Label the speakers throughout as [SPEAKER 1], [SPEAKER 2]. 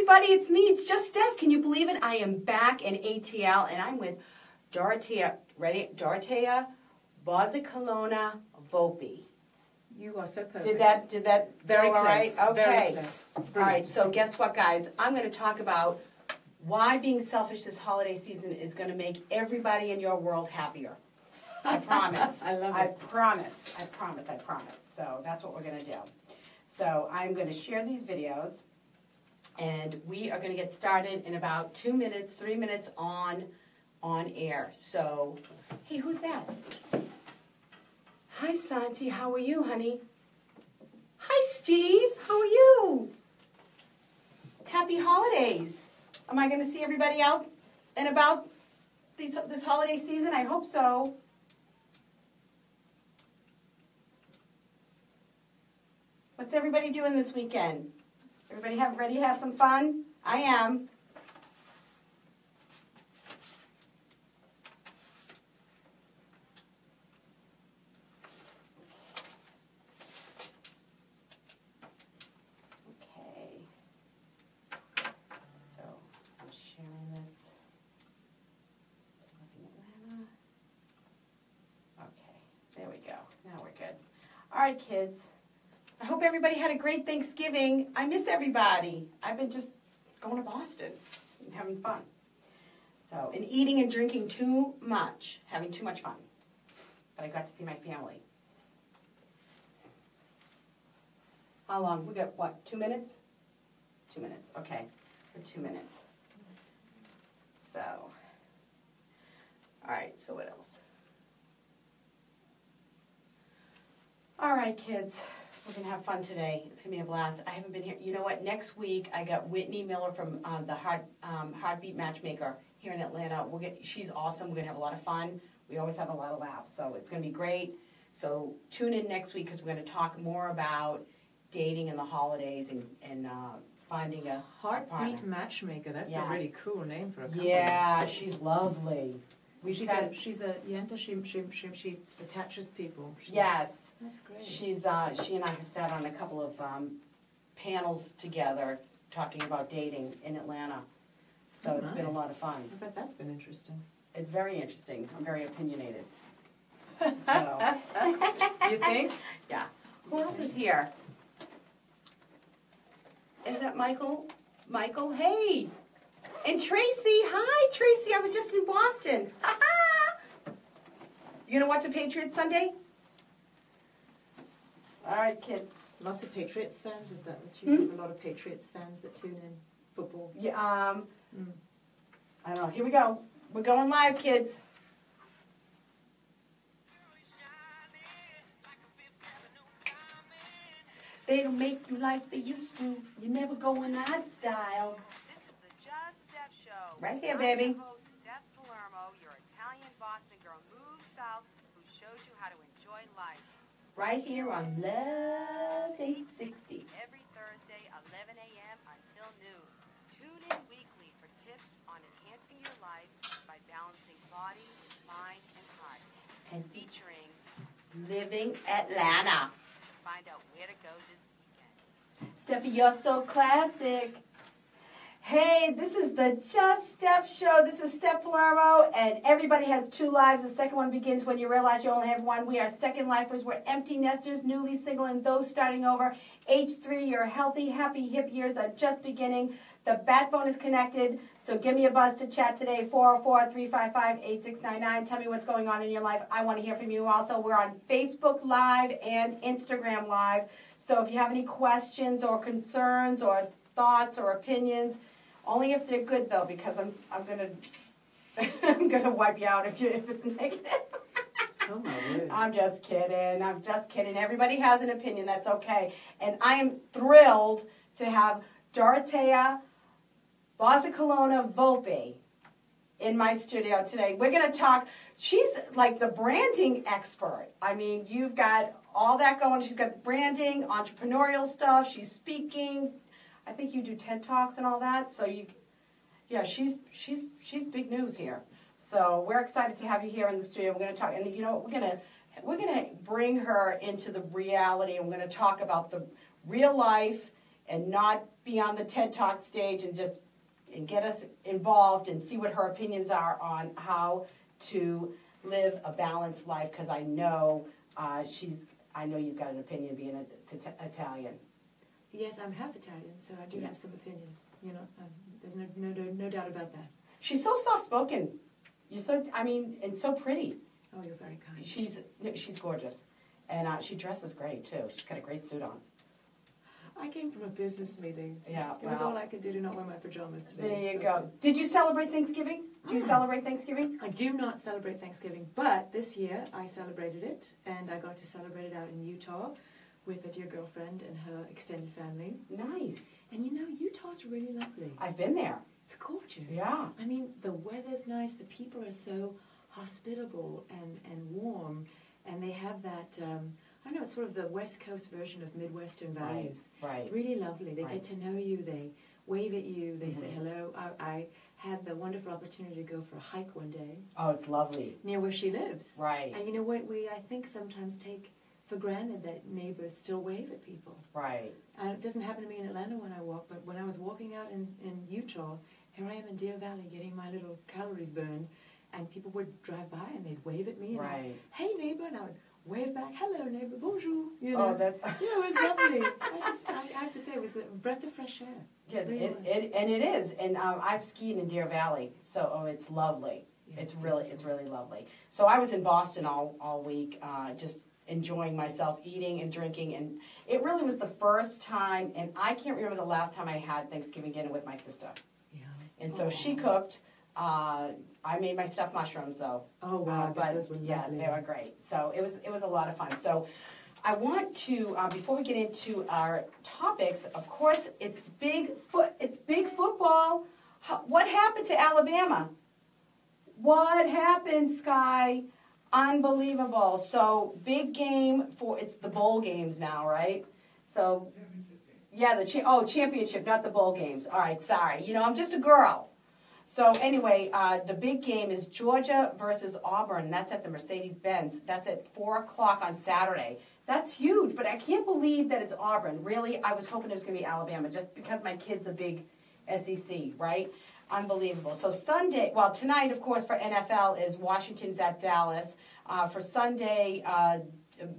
[SPEAKER 1] everybody, it's me. It's just Steph. Can you believe it? I am back in ATL, and I'm with Dorothea. Ready? Dorothea Bozicolona-Volpe.
[SPEAKER 2] You are so perfect.
[SPEAKER 1] Did that
[SPEAKER 2] Very
[SPEAKER 1] go all right?
[SPEAKER 2] close.
[SPEAKER 1] Okay.
[SPEAKER 2] Very close.
[SPEAKER 1] All right. So guess what, guys? I'm going to talk about why being selfish this holiday season is going to make everybody in your world happier. I promise.
[SPEAKER 2] I love it.
[SPEAKER 1] I promise. So that's what we're going to do. So I'm going to share these videos, and we are going to get started in about 2 minutes, 3 minutes on air. So, hey, who's that? Hi, Santi. How are you, honey? Hi, Steve. How are you? Happy holidays. Am I going to see everybody out and about this holiday season? I hope so. What's everybody doing this weekend? Everybody ready to have some fun? I am. Okay. So I'm sharing this. Okay, there we go. Now we're good. All right, kids. I hope everybody had a great Thanksgiving. I miss everybody. I've been just going to Boston and having fun. So, and eating and drinking too much, having too much fun. But I got to see my family. How long? We got, what, 2 minutes? 2 minutes, okay, for 2 minutes. So, all right, so what else? All right, kids. We're going to have fun today. It's going to be a blast. I haven't been here. You know what? Next week, I got Whitney Miller from the Heartbeat Matchmaker here in Atlanta. She's awesome. We're going to have a lot of fun. We always have a lot of laughs, so it's going to be great. So tune in next week because we're going to talk more about dating in the holidays and finding a
[SPEAKER 2] Heartbeat
[SPEAKER 1] partner.
[SPEAKER 2] Matchmaker. That's
[SPEAKER 1] Yes.
[SPEAKER 2] a really cool name for a company.
[SPEAKER 1] Yeah, she's lovely.
[SPEAKER 2] She's a yenta. She attaches people.
[SPEAKER 1] Yes.
[SPEAKER 2] That's great.
[SPEAKER 1] She and I have sat on a couple of panels together talking about dating in Atlanta. So it's been a lot of fun.
[SPEAKER 2] I bet that's been interesting.
[SPEAKER 1] It's very interesting. I'm very opinionated. So.
[SPEAKER 2] You think?
[SPEAKER 1] Yeah. Who else is here? Is that Michael? Michael, hey. And Tracy. Hi, Tracy. I was just in Boston. You going to watch the Patriots Sunday? All right, kids.
[SPEAKER 2] Lots of Patriots fans. Is that what you have? A lot of Patriots fans that tune in football.
[SPEAKER 1] Yeah. I don't know. Here we go. We're going live, kids. They don't make you like they used to. You're never going out of style.
[SPEAKER 3] This is the Just Steph Show.
[SPEAKER 1] Right here, baby.
[SPEAKER 3] I'm your host, Steph Palermo, your Italian Boston girl moved south who shows you how to enjoy life.
[SPEAKER 1] Right here on Love 860.
[SPEAKER 3] Every Thursday, 11 a.m. until noon. Tune in weekly for tips on enhancing your life by balancing body, mind, and heart.
[SPEAKER 1] And
[SPEAKER 3] Featuring
[SPEAKER 1] Living Atlanta.
[SPEAKER 3] find out where to go this weekend.
[SPEAKER 1] Steffi, you're so classic. Hey, this is the Just Steph Show. This is Steph Palermo, and everybody has two lives. The second one begins when you realize you only have one. We are second lifers. We're empty nesters, newly single, and those starting over. Age 3, your healthy, happy, hip years are just beginning. The bat phone is connected, so give me a buzz to chat today, 404-355-8699. Tell me what's going on in your life. I want to hear from you also. We're on Facebook Live and Instagram Live, so if you have any questions or concerns or thoughts or opinions, only if they're good though, because I'm gonna I'm gonna wipe you out if it's negative.
[SPEAKER 2] Oh my word.
[SPEAKER 1] I'm just kidding. I'm just kidding. Everybody has an opinion. That's okay. And I am thrilled to have Dorothea Bozicolona-Volpe in my studio today. We're going to talk. She's like the branding expert. I mean, you've got all that going. She's got branding, entrepreneurial stuff. She's speaking. I think you do TED Talks and all that. So yeah, she's big news here. So we're excited to have you here in the studio. We're going to talk, and you know, we're gonna bring her into the reality, and we're going to talk about the real life and not be on the TED Talk stage and get us involved and see what her opinions are on how to live a balanced life, because I know you've got an opinion being Italian.
[SPEAKER 2] Yes, I'm half Italian, so I do have some opinions. There's no doubt about that.
[SPEAKER 1] She's so soft-spoken. And so pretty.
[SPEAKER 2] Oh, you're very kind.
[SPEAKER 1] She's gorgeous. And she dresses great, too. She's got a great suit on.
[SPEAKER 2] I came from a business meeting.
[SPEAKER 1] Yeah,
[SPEAKER 2] It was all I could do to not wear my pajamas today.
[SPEAKER 1] There you go. Did you celebrate Thanksgiving? Do you celebrate Thanksgiving?
[SPEAKER 2] I do not celebrate Thanksgiving, but this year I celebrated it, and I got to celebrate it out in Utah with a dear girlfriend and her extended family.
[SPEAKER 1] Nice.
[SPEAKER 2] And Utah's really lovely.
[SPEAKER 1] I've been there.
[SPEAKER 2] It's gorgeous.
[SPEAKER 1] Yeah.
[SPEAKER 2] I mean, the weather's nice, the people are so hospitable and warm, and they have that, I don't know, it's sort of the West Coast version of Midwestern values.
[SPEAKER 1] Right.
[SPEAKER 2] Really lovely. They
[SPEAKER 1] Right.
[SPEAKER 2] get to know you, they wave at you, they say hello. I had the wonderful opportunity to go for a hike one day.
[SPEAKER 1] Oh, it's lovely.
[SPEAKER 2] Near where she lives.
[SPEAKER 1] Right.
[SPEAKER 2] And you know what, I think sometimes take for granted that neighbors still wave at people.
[SPEAKER 1] Right.
[SPEAKER 2] And it doesn't happen to me in Atlanta when I walk, but when I was walking out in Utah, here I am in Deer Valley getting my little calories burned, and people would drive by and they'd wave at me. And
[SPEAKER 1] Right.
[SPEAKER 2] hey neighbor, and I would wave back, hello neighbor, bonjour.
[SPEAKER 1] Oh, that's...
[SPEAKER 2] Yeah, it was lovely. I have to say, it was a breath of fresh air.
[SPEAKER 1] Yeah,
[SPEAKER 2] Really was.
[SPEAKER 1] it is. And I've skied in Deer Valley, so it's lovely.
[SPEAKER 2] Yeah,
[SPEAKER 1] It's really lovely. So I was in Boston all week, just enjoying myself, eating and drinking, and it really was the first time, and I can't remember the last time I had Thanksgiving dinner with my sister.
[SPEAKER 2] Yeah.
[SPEAKER 1] And so she cooked. I made my stuffed mushrooms though.
[SPEAKER 2] Oh wow,
[SPEAKER 1] But
[SPEAKER 2] those were
[SPEAKER 1] yeah,
[SPEAKER 2] lovely.
[SPEAKER 1] they were great. So it was a lot of fun. So I want to before we get into our topics, of course, it's big football. What happened to Alabama? What happened, Sky? Unbelievable. So big game it's the bowl games now, right? So yeah, championship, not the bowl games. All right, sorry. I'm just a girl. So anyway, the big game is Georgia versus Auburn. That's at the Mercedes-Benz. That's at 4 o'clock on Saturday. That's huge, but I can't believe that it's Auburn. Really, I was hoping it was going to be Alabama just because my kid's a big SEC, right? Unbelievable. So tonight, of course, for NFL is Washington's at Dallas. For Sunday,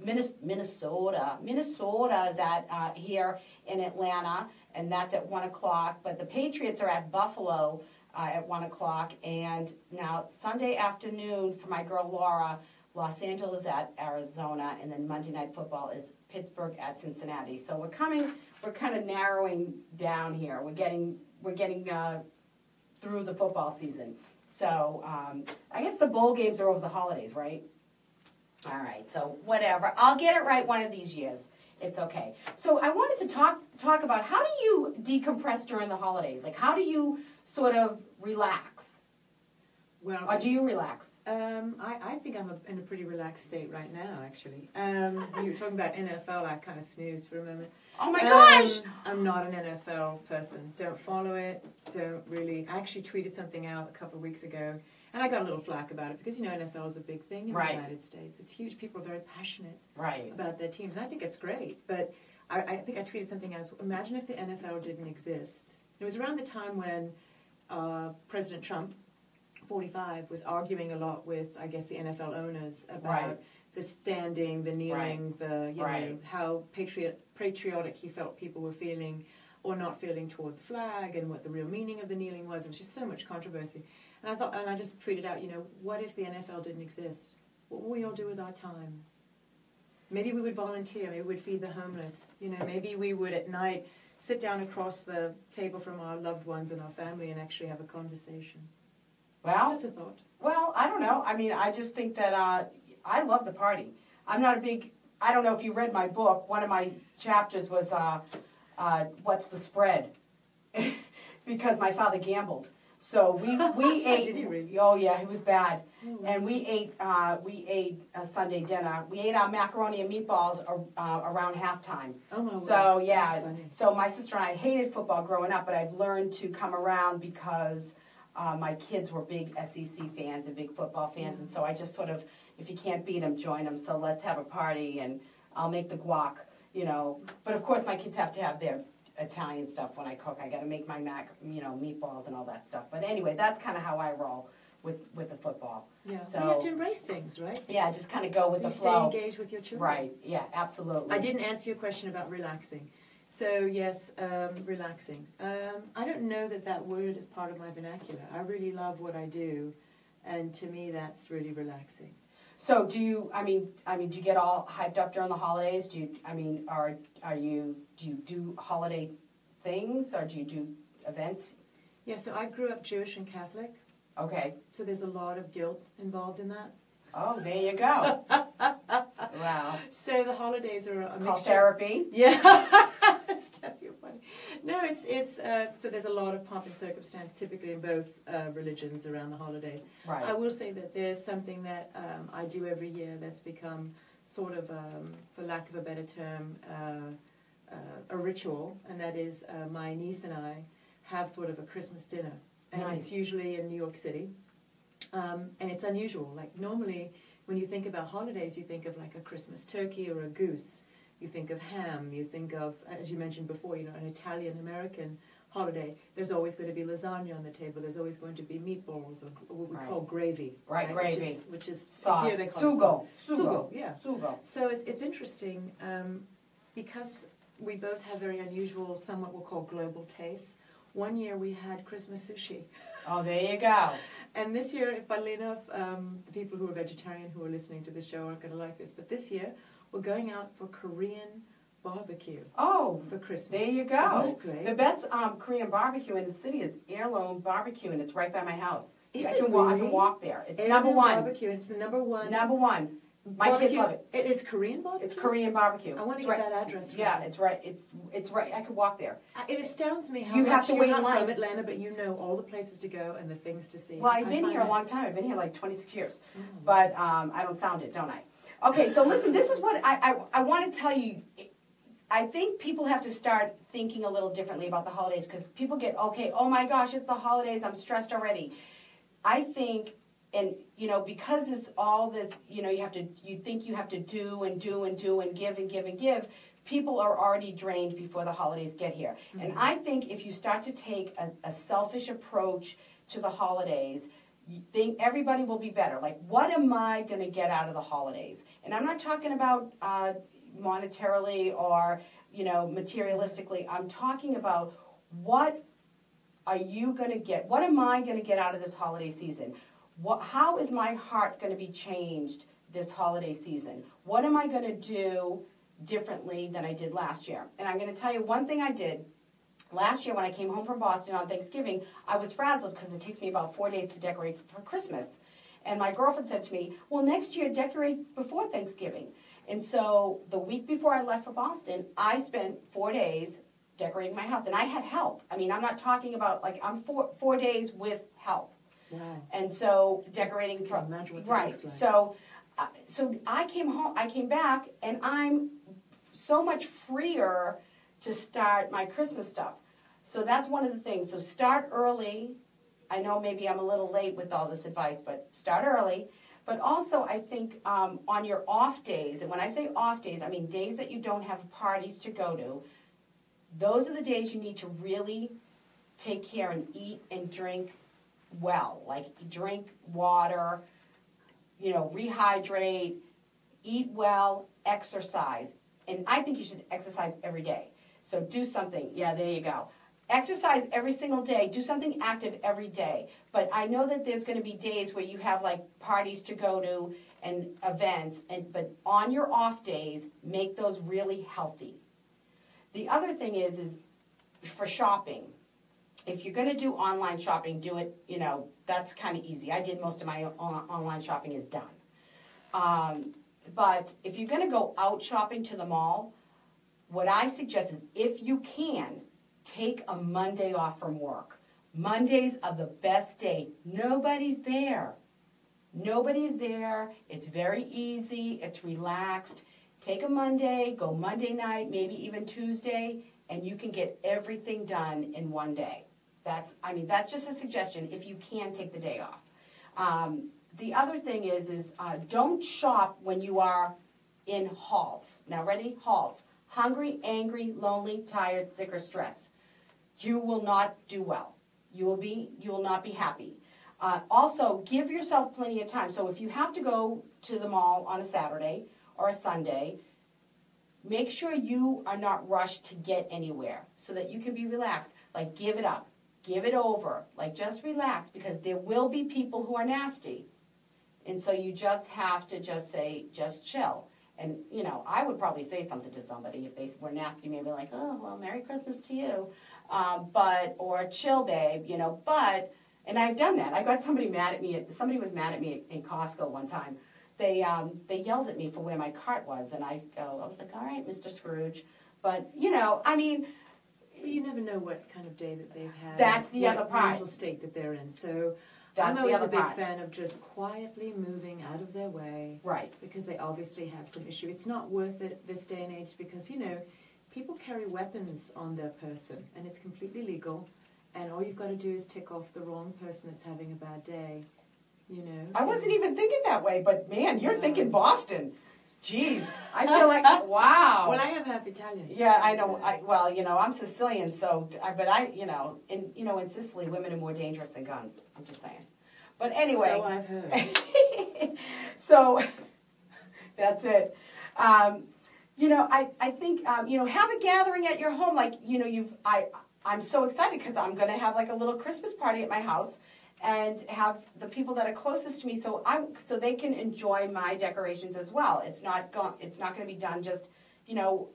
[SPEAKER 1] Minnesota is at here in Atlanta, and that's at 1 o'clock. But the Patriots are at Buffalo at 1 o'clock. And now Sunday afternoon for my girl Laura, Los Angeles at Arizona, and then Monday Night Football is Pittsburgh at Cincinnati. So we're kind of narrowing down here. We're getting through the football season. So I guess the bowl games are over the holidays, right? All right, so whatever. I'll get it right one of these years. It's okay. So I wanted to talk about how do you decompress during the holidays? Like, how do you sort of relax?
[SPEAKER 2] Well,
[SPEAKER 1] or do you relax?
[SPEAKER 2] I think I'm in a pretty relaxed state right now, actually. When you were talking about NFL, I kind of snoozed for a moment.
[SPEAKER 1] Oh my gosh!
[SPEAKER 2] I'm not an NFL person. Don't follow it. Don't really. I actually tweeted something out a couple of weeks ago, and I got a little flack about it because, NFL is a big thing in the United States. It's huge. People are very passionate about their teams, and I think it's great. But I think I tweeted something else. Imagine if the NFL didn't exist. It was around the time when President Trump, 45, was arguing a lot with, I guess, the NFL owners about the standing, the kneeling, the know, how patriotic he felt people were feeling or not feeling toward the flag, and what the real meaning of the kneeling was. There was just so much controversy. And I just tweeted out, what if the NFL didn't exist? What would we all do with our time? Maybe we would volunteer. Maybe we would feed the homeless. Maybe we would at night sit down across the table from our loved ones and our family and actually have a conversation.
[SPEAKER 1] Well,
[SPEAKER 2] just a thought. Well,
[SPEAKER 1] I don't know. I mean, I just think that I love the party. I'm not a big, I don't know if you read my book. One of my chapters was, what's the spread? Because my father gambled. So we ate.
[SPEAKER 2] Did he really?
[SPEAKER 1] Oh yeah, it was bad.
[SPEAKER 2] Oh, wow.
[SPEAKER 1] And we ate a Sunday dinner. We ate our macaroni and meatballs around halftime.
[SPEAKER 2] Oh my word.
[SPEAKER 1] So yeah.
[SPEAKER 2] That's funny.
[SPEAKER 1] So my sister and I hated football growing up, but I've learned to come around because my kids were big SEC fans and big football fans, and so I just sort of, if you can't beat them, join them. So let's have a party, and I'll make the guac, But of course, my kids have to have their Italian stuff when I cook. I got to make my meatballs and all that stuff. But anyway, that's kind of how I roll with the football.
[SPEAKER 2] Yeah,
[SPEAKER 1] So,
[SPEAKER 2] you have to embrace things, right?
[SPEAKER 1] Yeah, just kind of go with
[SPEAKER 2] so
[SPEAKER 1] the flow.
[SPEAKER 2] Stay engaged with your children.
[SPEAKER 1] Right, yeah, absolutely.
[SPEAKER 2] I didn't answer your question about relaxing. So yes, relaxing. I don't know that word is part of my vernacular. I really love what I do, and to me that's really relaxing.
[SPEAKER 1] So do you, do you get all hyped up during the holidays? Do you do holiday things, or do you do events?
[SPEAKER 2] Yeah, so I grew up Jewish and Catholic.
[SPEAKER 1] Okay.
[SPEAKER 2] So there's a lot of guilt involved in that.
[SPEAKER 1] Oh, there you go. Wow.
[SPEAKER 2] So the holidays are a
[SPEAKER 1] called therapy.
[SPEAKER 2] Yeah. Steph, you're funny. No, it's so there's a lot of pomp and circumstance typically in both religions around the holidays.
[SPEAKER 1] Right.
[SPEAKER 2] I will say that there's something that I do every year that's become sort of, for lack of a better term, a ritual, and that is my niece and I have sort of a Christmas dinner. And
[SPEAKER 1] Nice.
[SPEAKER 2] It's usually in New York City. And it's unusual. Like normally when you think about holidays, you think of like a Christmas turkey or a goose. You think of ham. You think of, as you mentioned before, an Italian-American holiday. There's always going to be lasagna on the table. There's always going to be meatballs or what we call gravy.
[SPEAKER 1] Right, gravy.
[SPEAKER 2] Which is
[SPEAKER 1] sauce.
[SPEAKER 2] Here they call it
[SPEAKER 1] Sugo.
[SPEAKER 2] Yeah.
[SPEAKER 1] Sugo.
[SPEAKER 2] So it's interesting because we both have very unusual, somewhat we'll call global tastes. One year we had Christmas sushi.
[SPEAKER 1] Oh, there you go.
[SPEAKER 2] And this year, funnily enough, the people who are vegetarian who are listening to this show aren't going to like this, but this year we're going out for Korean barbecue.
[SPEAKER 1] Oh,
[SPEAKER 2] for Christmas.
[SPEAKER 1] There you go.
[SPEAKER 2] Isn't that great?
[SPEAKER 1] The best Korean barbecue in the city is Heirloom Barbecue, and it's right by my house.
[SPEAKER 2] Is
[SPEAKER 1] I
[SPEAKER 2] it
[SPEAKER 1] can
[SPEAKER 2] really?
[SPEAKER 1] I can walk there. It's
[SPEAKER 2] Heirloom
[SPEAKER 1] number one.
[SPEAKER 2] Barbecue. It's the number one.
[SPEAKER 1] Number one. My
[SPEAKER 2] barbecue.
[SPEAKER 1] kids love it.
[SPEAKER 2] It's Korean barbecue?
[SPEAKER 1] It's Korean barbecue.
[SPEAKER 2] I want to
[SPEAKER 1] It's
[SPEAKER 2] get
[SPEAKER 1] right,
[SPEAKER 2] that address.
[SPEAKER 1] Yeah,
[SPEAKER 2] right.
[SPEAKER 1] it's right. It's right. I could walk there.
[SPEAKER 2] It astounds me how
[SPEAKER 1] You
[SPEAKER 2] much
[SPEAKER 1] have to
[SPEAKER 2] you're
[SPEAKER 1] wait in
[SPEAKER 2] not
[SPEAKER 1] line.
[SPEAKER 2] from Atlanta, but you know all the places to go and the things to see.
[SPEAKER 1] Well, I've been here a long time. I've been here like 26 years. But I don't sound it, don't I? Okay, so listen, this is what I want to tell you. I think people have to start thinking a little differently about the holidays because people get, okay, oh my gosh, it's the holidays, I'm stressed already. I think, and because it's all this, you think you have to do and do and do and give and give and give, people are already drained before the holidays get here. Mm-hmm. And I think if you start to take a selfish approach to the holidays, you think everybody will be better. Like, what am I going to get out of the holidays? And I'm not talking about monetarily or materialistically. I'm talking about what are you going to get? What am I going to get out of this holiday season? How is my heart going to be changed this holiday season? What am I going to do differently than I did last year? And I'm going to tell you one thing I did. Last year when I came home from Boston on Thanksgiving, I was frazzled because it takes me about 4 days to decorate for Christmas. And my girlfriend said to me, well, next year decorate before Thanksgiving. And so the week before I left for Boston, I spent 4 days decorating my house. And I had help. I mean, I'm not talking about, I'm 4 days with help.
[SPEAKER 2] Wow.
[SPEAKER 1] And so decorating from,
[SPEAKER 2] imagine what that
[SPEAKER 1] right.
[SPEAKER 2] looks like.
[SPEAKER 1] So I came home, I came back, and I'm so much freer to start my Christmas stuff. So that's one of the things. So start early. I know maybe I'm a little late with all this advice, but start early. But also, I think on your off days, and when I say off days, I mean days that you don't have parties to go to, those are the days you need to really take care and eat and drink well. Like drink water, rehydrate, eat well, exercise. And I think you should exercise every day. So do something. Yeah, there you go. Exercise every single day. Do something active every day. But I know that there's going to be days where you have parties to go to and events. But on your off days, make those really healthy. The other thing is for shopping. If you're going to do online shopping, do it, that's kind of easy. I did most of my online shopping is done. But if you're going to go out shopping to the mall, what I suggest is if you can, take a Monday off from work. Mondays are the best day. Nobody's there. Nobody's there. It's very easy. It's relaxed. Take a Monday, go Monday night, maybe even Tuesday, and you can get everything done in one day. That's just a suggestion if you can take the day off. The other thing is don't shop when you are in halls. Now, ready? Halls. hungry, angry, lonely, tired, sick, or stressed, you will not do well. You will not be happy. Also, give yourself plenty of time. So if you have to go to the mall on a Saturday or a Sunday, make sure you are not rushed to get anywhere so that you can be relaxed. Like, give it up. Give it over. Like, just relax, because there will be people who are nasty. And so you just have to just say, just chill. And, you know, I would probably say something to somebody if they were nasty, maybe like, oh, well, Merry Christmas to you. Or chill, babe, you know, and I've done that. I got somebody mad at me. Somebody was mad at me in Costco one time. They yelled at me for where my cart was, and I was like, all right, Mr. Scrooge. But, you know, I mean,
[SPEAKER 2] you never know what kind of day that they've had.
[SPEAKER 1] That's the other part.
[SPEAKER 2] Mental state that they're in. So
[SPEAKER 1] that's
[SPEAKER 2] I'm always a big
[SPEAKER 1] part.
[SPEAKER 2] fan of just quietly moving out of their way.
[SPEAKER 1] Right.
[SPEAKER 2] Because they obviously have some issue. It's not worth it this day and age because, you know, people carry weapons on their person, and it's completely legal. And all you've got to do is tick off the wrong person that's having a bad day, you know.
[SPEAKER 1] I wasn't even thinking that way, but man, you're thinking Boston. Jeez, I feel like, wow.
[SPEAKER 2] Well, I am half Italian.
[SPEAKER 1] Yeah, I know. Well, you know, I'm Sicilian, so, but you know, in Sicily, women are more dangerous than guns. I'm just saying. But anyway.
[SPEAKER 2] So I've heard.
[SPEAKER 1] So, that's it. You know, I think, you know, have a gathering at your home. Like, you know, I'm so excited because I'm going to have like a little Christmas party at my house and have the people that are closest to me so they can enjoy my decorations as well. It's not going to be done just, you know,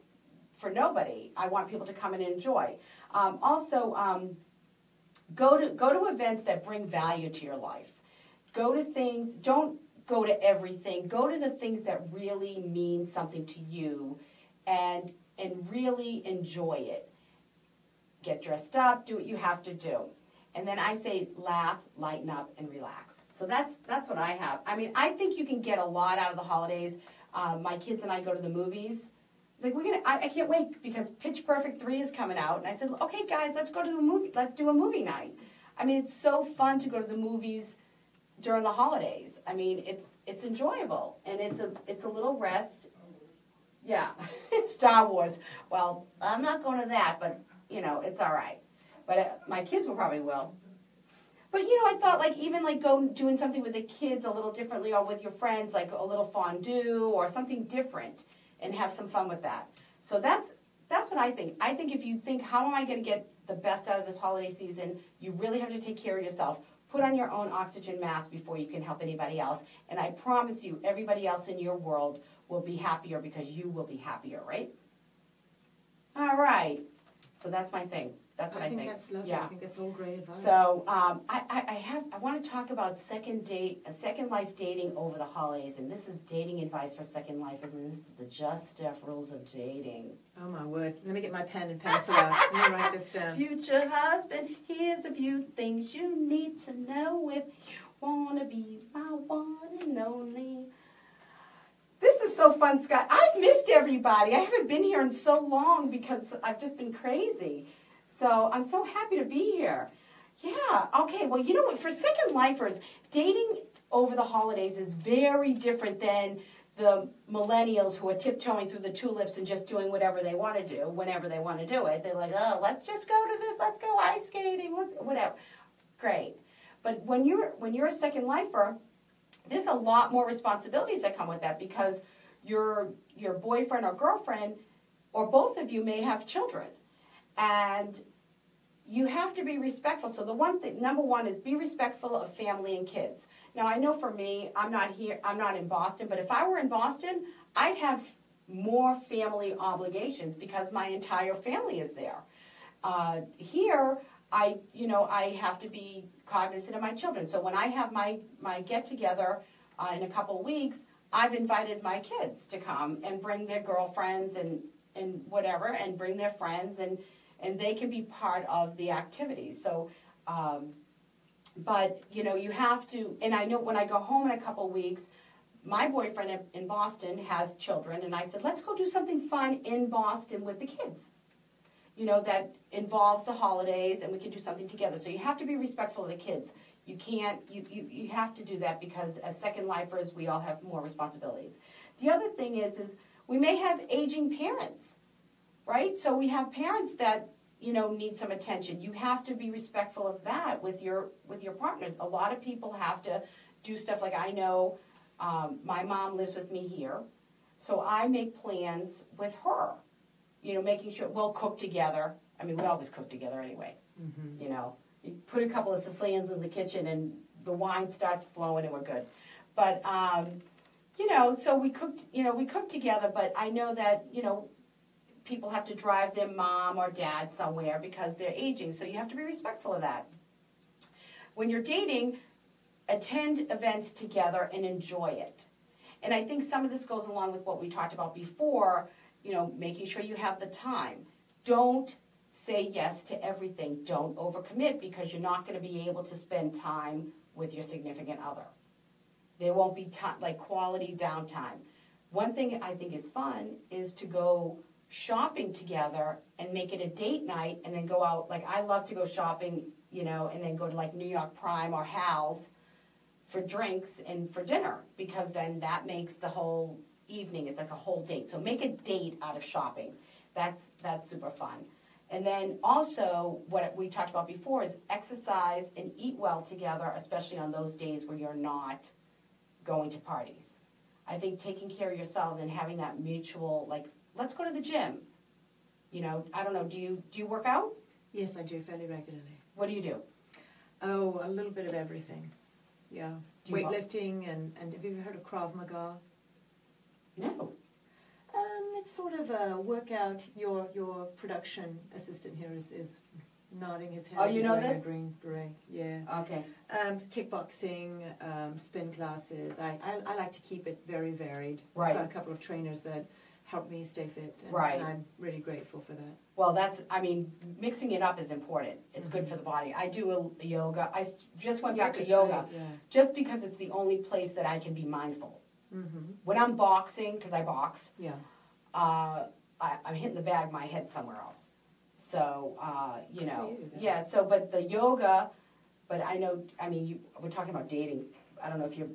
[SPEAKER 1] for nobody. I want people to come and enjoy. Also, go to events that bring value to your life. Go to things, don't go to everything. Go to the things that really mean something to you and really enjoy it. Get dressed up, do what you have to do. And then I say laugh, lighten up, and relax. So that's what I have. I mean, I think you can get a lot out of the holidays. My kids and I go to the movies. Like I can't wait because Pitch Perfect 3 is coming out. And I said, okay, guys, let's go to the movie. Let's do a movie night. I mean, it's so fun to go to the movies during the holidays. I mean, it's enjoyable and it's a little rest. Yeah, Star Wars. Well, I'm not going to that, but you know, it's all right. But my kids will probably will. But you know, I thought like even like doing something with the kids a little differently, or with your friends, like a little fondue or something different, and have some fun with that. So that's what I think. I think if you think, how am I going to get the best out of this holiday season, you really have to take care of yourself. Put on your own oxygen mask before you can help anybody else. And I promise you, everybody else in your world will be happier because you will be happier, right? All right. So that's my thing. That's what I think.
[SPEAKER 2] That's lovely.
[SPEAKER 1] Yeah.
[SPEAKER 2] I think that's all great advice.
[SPEAKER 1] So I want to talk about second life dating over the holidays, and this is dating advice for second lifers, and this is the Just Steph rules of dating.
[SPEAKER 2] Oh my word! Let me get my pen and pencil out. Let me write this down.
[SPEAKER 1] Future husband, here's a few things you need to know if you wanna be my one and only. This is so fun, Scott. I've missed everybody. I haven't been here in so long because I've just been crazy. So I'm so happy to be here. Yeah, okay, well, you know what? For second lifers, dating over the holidays is very different than the millennials who are tiptoeing through the tulips and just doing whatever they want to do, whenever they want to do it. They're like, oh, let's just go to this, let's go ice skating, whatever. Great. But when you're a second lifer, there's a lot more responsibilities that come with that because your boyfriend or girlfriend or both of you may have children. And you have to be respectful. So the one thing, number one, is be respectful of family and kids. Now, I know for me, I'm not in Boston, but if I were in Boston, I'd have more family obligations because my entire family is there. Here, I have to be cognizant of my children. So when I have my get-together in a couple of weeks, I've invited my kids to come and bring their girlfriends and whatever, and bring their friends, and they can be part of the activities. So, but, you know, you have to, and I know when I go home in a couple of weeks, my boyfriend in Boston has children, and I said, let's go do something fun in Boston with the kids. You know, that involves the holidays, and we can do something together. So you have to be respectful of the kids. You can't, you have to do that because as second lifers, we all have more responsibilities. The other thing is we may have aging parents. right? So we have parents that, you know, need some attention. You have to be respectful of that with your partners. A lot of people have to do stuff like, I know my mom lives with me here, so I make plans with her, you know, making sure we'll cook together. I mean, we always cook together anyway, you know. You put a couple of Sicilians in the kitchen and the wine starts flowing and we're good. But, you know, so we cooked together, but I know that, you know, people have to drive their mom or dad somewhere because they're aging, so you have to be respectful of that. When you're dating, attend events together and enjoy it. And I think some of this goes along with what we talked about before, you know, making sure you have the time. Don't say yes to everything. Don't overcommit because you're not going to be able to spend time with your significant other. There won't be like quality downtime. One thing I think is fun is to go shopping together and make it a date night and then go out. Like, I love to go shopping, you know, and then go to like New York Prime or Hal's for drinks and for dinner, because then that makes the whole evening, it's like a whole date. So make a date out of shopping. That's super fun. And then also, what we talked about before is exercise and eat well together, especially on those days where you're not going to parties. I think taking care of yourselves and having that mutual, like, let's go to the gym. You know, I don't know, do you work out?
[SPEAKER 2] Yes, I do, fairly regularly.
[SPEAKER 1] What do you do?
[SPEAKER 2] Oh, a little bit of everything. Yeah. Weightlifting, and have you ever heard of Krav Maga?
[SPEAKER 1] No.
[SPEAKER 2] It's sort of a workout. Your production assistant here is nodding his head.
[SPEAKER 1] Oh, you know this?
[SPEAKER 2] A green beret. Yeah.
[SPEAKER 1] Okay.
[SPEAKER 2] Kickboxing, spin classes. I like to keep it very varied.
[SPEAKER 1] Right.
[SPEAKER 2] I've got a couple of trainers that help me stay fit, and,
[SPEAKER 1] right.
[SPEAKER 2] and I'm really grateful for that.
[SPEAKER 1] Well, mixing it up is important. It's good for the body. I do a yoga. I just went back to yoga just because it's the only place that I can be mindful. When I'm boxing, because I box, I'm hitting the bag, my head somewhere else. So, you know, so, but the yoga, but I know, I mean, we're talking about dating. I don't know if you're,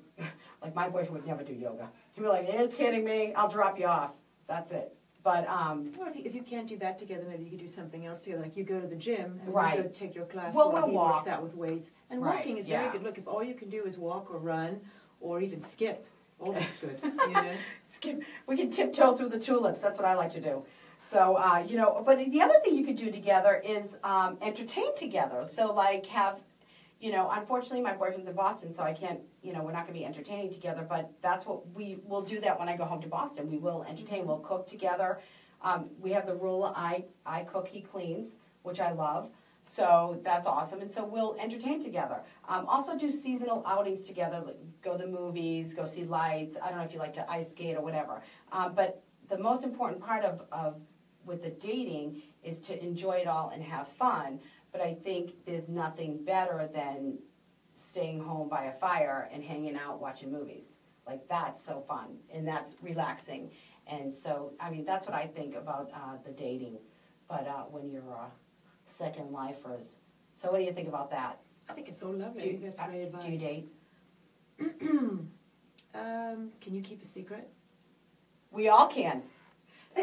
[SPEAKER 1] like, my boyfriend would never do yoga. He'd be like, are you kidding me? I'll drop you off. That's it. But
[SPEAKER 2] or if you can't do that together, maybe you could do something else together. Like you go to the gym and you go take your class while he works out with weights. And walking is very good. Look, if all you can do is walk or run or even skip, oh, that's good. You know,
[SPEAKER 1] skip. We can tiptoe through the tulips. That's what I like to do. So you know, but the other thing you could do together is entertain together. So like have. You know, unfortunately, my boyfriend's in Boston, so I can't, you know, we're not going to be entertaining together, but that's what we'll do that when I go home to Boston. We will entertain. We'll cook together. We have the rule, I cook, he cleans, which I love. So that's awesome. And so we'll entertain together. Also do seasonal outings together, like go to the movies, go see lights. I don't know if you like to ice skate or whatever. But the most important part of with the dating is to enjoy it all and have fun. But I think there's nothing better than staying home by a fire and hanging out watching movies. Like, that's so fun, and that's relaxing. And so, I mean, that's what I think about the dating. But when you're second lifers. So what do you think about that?
[SPEAKER 2] I think it's so lovely. That's great advice.
[SPEAKER 1] Do you date?
[SPEAKER 2] Can you keep a secret?
[SPEAKER 1] We all can.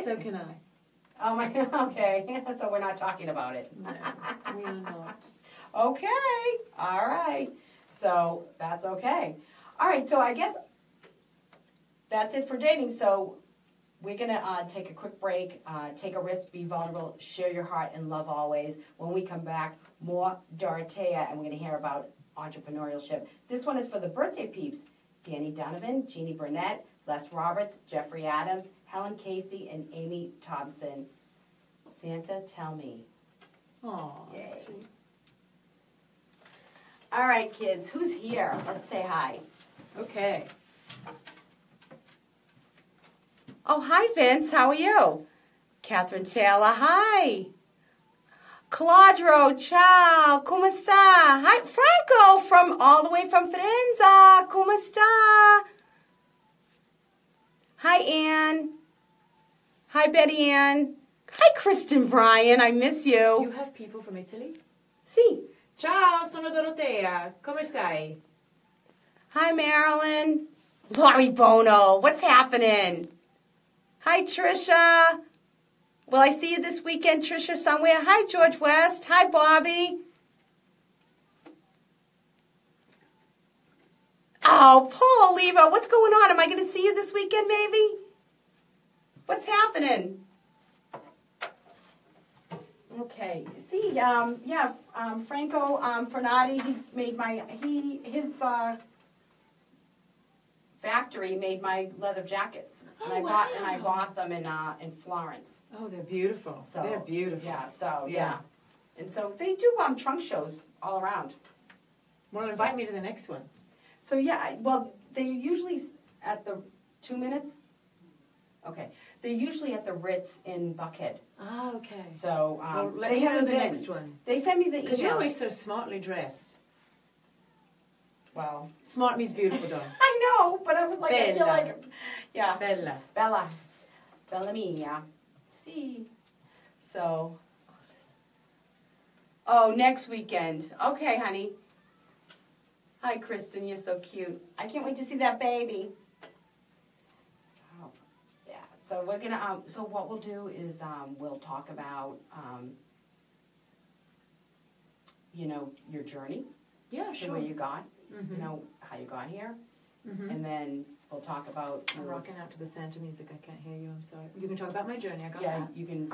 [SPEAKER 2] So can I.
[SPEAKER 1] Oh my, okay. So we're not talking about it.
[SPEAKER 2] No, we are not.
[SPEAKER 1] Okay. All right. So that's okay. All right. So I guess that's it for dating. So we're going to take a quick break, take a risk, be vulnerable, share your heart, and love always. When we come back, more Dorothea, and we're going to hear about entrepreneurship. This one is for the birthday peeps. Danny Donovan, Jeannie Burnett, Les Roberts, Jeffrey Adams, Helen Casey, and Amy Thompson. Santa, tell me.
[SPEAKER 2] Aw, that's sweet.
[SPEAKER 1] All right, kids, who's here? Let's say hi.
[SPEAKER 2] Okay.
[SPEAKER 1] Oh, hi, Vince. How are you? Catherine Taylor, hi. Claudro, ciao. Come sta? Hi, Franco, from all the way from Firenze. Come sta? Hi, Ann. Hi, Betty Ann. Hi, Kristen Bryan. I miss you.
[SPEAKER 2] You have people from Italy?
[SPEAKER 1] Si.
[SPEAKER 2] Ciao, sono Dorothea. Come stai?
[SPEAKER 1] Hi, Marilyn. Laurie Bono. What's happening? Hi, Trisha. Will I see you this weekend, Tricia, somewhere? Hi, George West. Hi, Bobby. Oh, Paul Oliva, what's going on? Am I going to see you this weekend, maybe? What's happening? Okay. See, Franco Fernati, he made his factory made my leather jackets, and I bought them in Florence.
[SPEAKER 2] Oh, they're beautiful.
[SPEAKER 1] So
[SPEAKER 2] they're beautiful.
[SPEAKER 1] Yeah. And so they do trunk shows all around.
[SPEAKER 2] Well, invite me to the next one.
[SPEAKER 1] So yeah, well, they're usually at the 2 minutes. Okay, they're usually at the Ritz in Buckhead.
[SPEAKER 2] Ah, okay.
[SPEAKER 1] So
[SPEAKER 2] well, let
[SPEAKER 1] they
[SPEAKER 2] me know
[SPEAKER 1] haven't
[SPEAKER 2] the
[SPEAKER 1] been.
[SPEAKER 2] next one.
[SPEAKER 1] They sent me the email.
[SPEAKER 2] Because you're always so smartly dressed.
[SPEAKER 1] Well,
[SPEAKER 2] smart means beautiful, darling.
[SPEAKER 1] I know, but I was like,
[SPEAKER 2] Bella.
[SPEAKER 1] I feel like, yeah.
[SPEAKER 2] Bella
[SPEAKER 1] mia. See. So. Oh, next weekend. Okay, honey. Hi, Kristen. You're so cute. I can't wait to see that baby. So, yeah. So we're gonna. So what we'll do is we'll talk about your journey.
[SPEAKER 2] Yeah, sure.
[SPEAKER 1] The way you got.
[SPEAKER 2] Mm-hmm.
[SPEAKER 1] How you got here.
[SPEAKER 2] Mm-hmm.
[SPEAKER 1] And then we'll talk about.
[SPEAKER 2] I'm rocking out to the Santa music. I can't hear you. I'm sorry. You can talk about my journey. I got that.
[SPEAKER 1] Yeah, you can.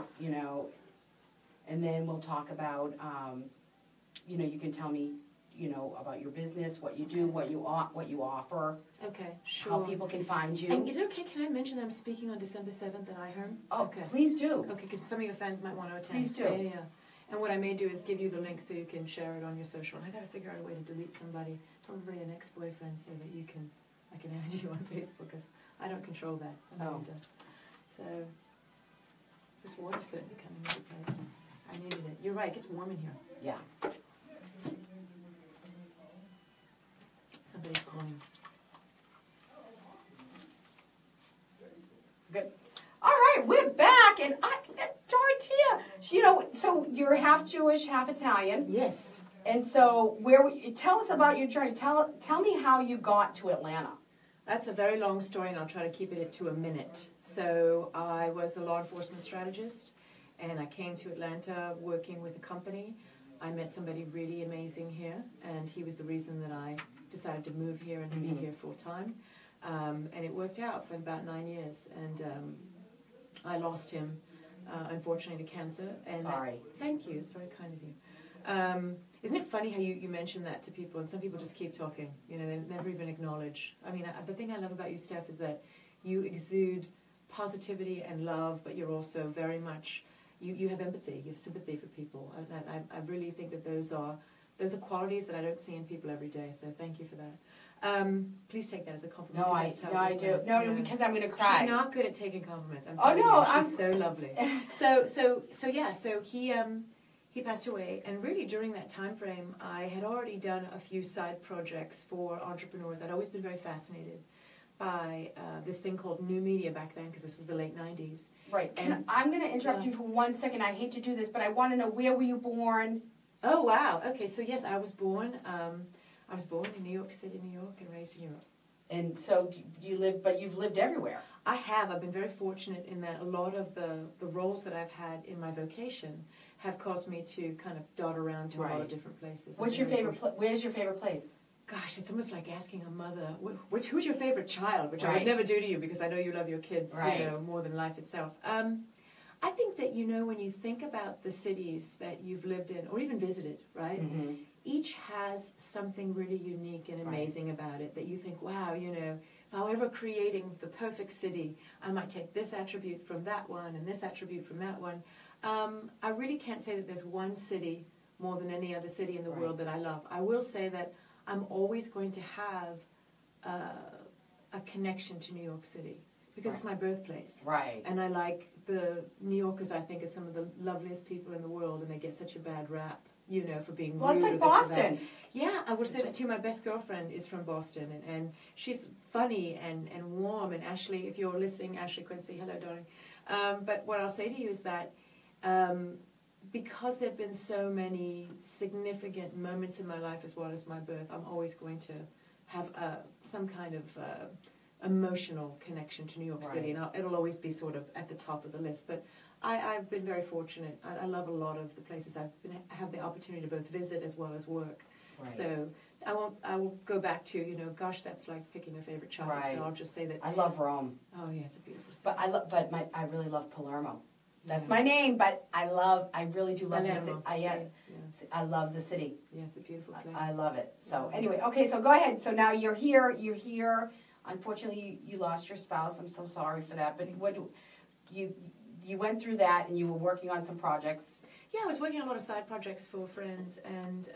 [SPEAKER 1] And then we'll talk about. You can tell me. About your business, what you do, what you offer.
[SPEAKER 2] Okay, sure.
[SPEAKER 1] How people can find you.
[SPEAKER 2] And is it okay? Can I mention that I'm speaking on December 7th at iHerm?
[SPEAKER 1] Oh,
[SPEAKER 2] okay.
[SPEAKER 1] Please do.
[SPEAKER 2] Okay, because some of your fans might want to attend.
[SPEAKER 1] Please do.
[SPEAKER 2] Yeah. And what I may do is give you the link so you can share it on your social. And I got to figure out a way to delete somebody, probably an ex-boyfriend, so that I can add you on Facebook, because I don't control that. So this water's certainly coming into place. I needed it. You're right. It gets warm in here.
[SPEAKER 1] Yeah.
[SPEAKER 2] Somebody's calling.
[SPEAKER 1] Good. All right, we're back, and Dorothea. So you're half Jewish, half Italian.
[SPEAKER 2] Yes.
[SPEAKER 1] And so, tell us about your journey. Tell me how you got to Atlanta.
[SPEAKER 2] That's a very long story, and I'll try to keep it to a minute. So I was a law enforcement strategist, and I came to Atlanta working with a company. I met somebody really amazing here, and he was the reason that I decided to move here and be here full time. And it worked out for about 9 years, and I lost him, unfortunately, to cancer. And
[SPEAKER 1] Sorry.
[SPEAKER 2] Thank you. It's very kind of you. Isn't it funny how you mention that to people, and some people just keep talking, they never even acknowledge. I mean, the thing I love about you, Steph, is that you exude positivity and love, but you're also very much, you have empathy, you have sympathy for people. I really think that those are qualities that I don't see in people every day, so thank you for that. Please take that as a compliment.
[SPEAKER 1] No, I do. No, because I'm going to cry.
[SPEAKER 2] She's not good at taking compliments. I'm
[SPEAKER 1] telling you,
[SPEAKER 2] she's so lovely. So he passed away, and really during that time frame, I had already done a few side projects for entrepreneurs. I'd always been very fascinated by this thing called new media back then, because this was the late 90s.
[SPEAKER 1] Right. And I'm going to interrupt you for 1 second. I hate to do this, but I want to know, where were you born?
[SPEAKER 2] Oh, wow. Okay, so yes, I was born in New York City, New York, and raised in Europe.
[SPEAKER 1] And so you've lived everywhere.
[SPEAKER 2] I have. I've been very fortunate in that a lot of the roles that I've had in my vocation have caused me to kind of dot around to a lot of different places.
[SPEAKER 1] Where's your favorite place?
[SPEAKER 2] Gosh, it's almost like asking a mother, who's your favorite child, which I would never do to you, because I know you love your kids more than life itself. I think that, when you think about the cities that you've lived in or even visited, right? Mm-hmm. Each has something really unique and amazing about it that you think, wow, if I were ever creating the perfect city, I might take this attribute from that one and this attribute from that one. I really can't say that there's one city more than any other city in the world that I love. I will say that I'm always going to have a connection to New York City, because it's my birthplace.
[SPEAKER 1] Right.
[SPEAKER 2] And I like the New Yorkers, I think, are some of the loveliest people in the world, and they get such a bad rap, for being rude.
[SPEAKER 1] Well, it's like Boston.
[SPEAKER 2] Yeah, I would say that too. My best girlfriend is from Boston, and she's funny and warm. And Ashley, if you're listening, Ashley Quincy, hello, darling. But what I'll say to you is that because there have been so many significant moments in my life as well as my birth, I'm always going to have some kind of emotional connection to New York City, and it'll always be sort of at the top of the list. But I've been very fortunate. I love a lot of the places I have the opportunity to both visit as well as work.
[SPEAKER 1] Right.
[SPEAKER 2] So I will go back to, you know, gosh, that's like picking a favorite child.
[SPEAKER 1] Right.
[SPEAKER 2] So I'll just say that.
[SPEAKER 1] I love Rome.
[SPEAKER 2] Oh yeah, it's a beautiful city.
[SPEAKER 1] But I really love Palermo. That's my name, but I really do love the city. I love the city.
[SPEAKER 2] Yeah, it's a beautiful place.
[SPEAKER 1] I love it. So anyway, okay, so go ahead. So now you're here. Unfortunately, you lost your spouse. I'm so sorry for that. But you went through that, and you were working on some projects.
[SPEAKER 2] Yeah, I was working on a lot of side projects for friends, and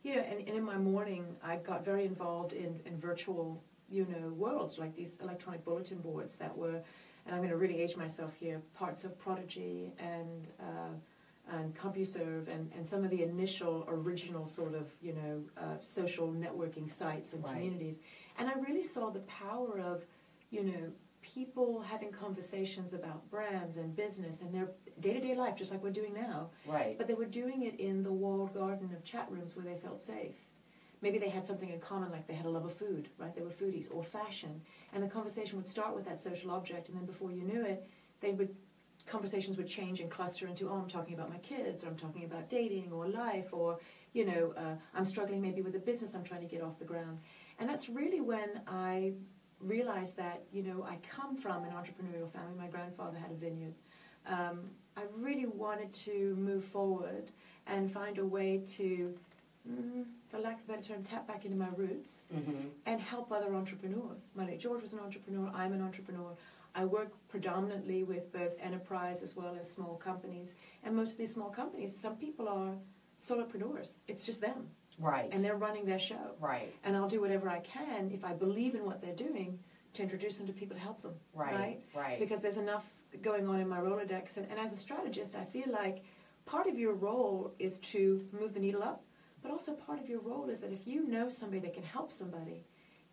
[SPEAKER 2] you know, and in my morning, I got very involved in virtual, you know, worlds like these electronic bulletin boards that were, and I'm going to really age myself here, parts of Prodigy and CompuServe and some of the initial original sort of, you know, social networking sites and communities. And I really saw the power of, you know, people having conversations about brands and business and their day-to-day life, just like we're doing now.
[SPEAKER 1] Right.
[SPEAKER 2] But they were doing it in the walled garden of chat rooms where they felt safe. Maybe they had something in common, like they had a love of food, right? They were foodies, or fashion. And the conversation would start with that social object, and then before you knew it, conversations would change and cluster into, oh, I'm talking about my kids, or I'm talking about dating or life, or, you know, I'm struggling maybe with a business I'm trying to get off the ground. And that's really when I realized that, you know, I come from an entrepreneurial family. My grandfather had a vineyard. I really wanted to move forward and find a way to, for lack of a better term, tap back into my roots and help other entrepreneurs. My late George was an entrepreneur. I'm an entrepreneur. I work predominantly with both enterprise as well as small companies. And most of these small companies, some people are solopreneurs. It's just them.
[SPEAKER 1] Right.
[SPEAKER 2] And they're running their show.
[SPEAKER 1] Right.
[SPEAKER 2] And I'll do whatever I can, if I believe in what they're doing, to introduce them to people to help them.
[SPEAKER 1] Right. Right.
[SPEAKER 2] Because there's enough going on in my Rolodex. And as a strategist, I feel like part of your role is to move the needle up, but also part of your role is that if you know somebody that can help somebody,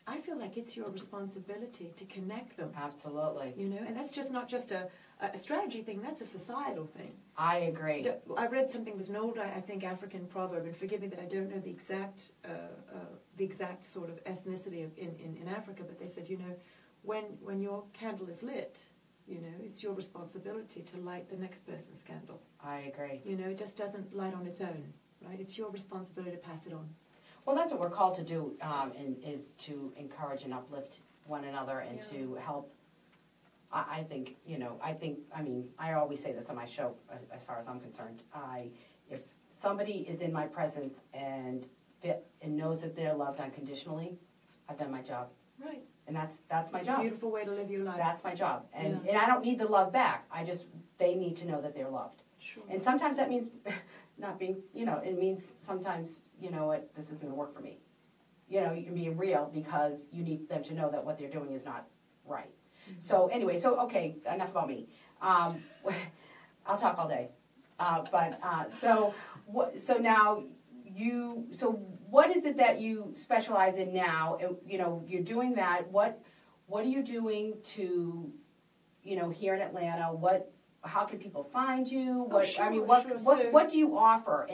[SPEAKER 2] I feel like it's your responsibility to connect them.
[SPEAKER 1] Absolutely.
[SPEAKER 2] You know, and that's just not just a strategy thing, that's a societal thing.
[SPEAKER 1] I agree.
[SPEAKER 2] I read something, was an old, I think, African proverb, and forgive me that I don't know the exact sort of ethnicity in Africa, but they said, you know, when your candle is lit, you know, it's your responsibility to light the next person's candle.
[SPEAKER 1] I agree.
[SPEAKER 2] You know, it just doesn't light on its own, right? It's your responsibility to pass it on.
[SPEAKER 1] Well, that's what we're called to do, is to encourage and uplift one another and to help. I think, you know, I always say this on my show, as far as I'm concerned. If somebody is in my presence and knows that they're loved unconditionally, I've done my job.
[SPEAKER 2] Right.
[SPEAKER 1] And that's my
[SPEAKER 2] It's
[SPEAKER 1] job.
[SPEAKER 2] a beautiful way to live your life.
[SPEAKER 1] That's my job. And I don't need the love back. They need to know that they're loved.
[SPEAKER 2] Sure.
[SPEAKER 1] And sometimes that means not being, you know, it means sometimes, you know what, this isn't going to work for me. You know, you can be real because you need them to know that what they're doing is not right. So anyway, okay, enough about me. I'll talk all day. So now what is it that you specialize in now? You know, you're doing that. What are you doing to, you know, here in Atlanta? How can people find you? What do you offer?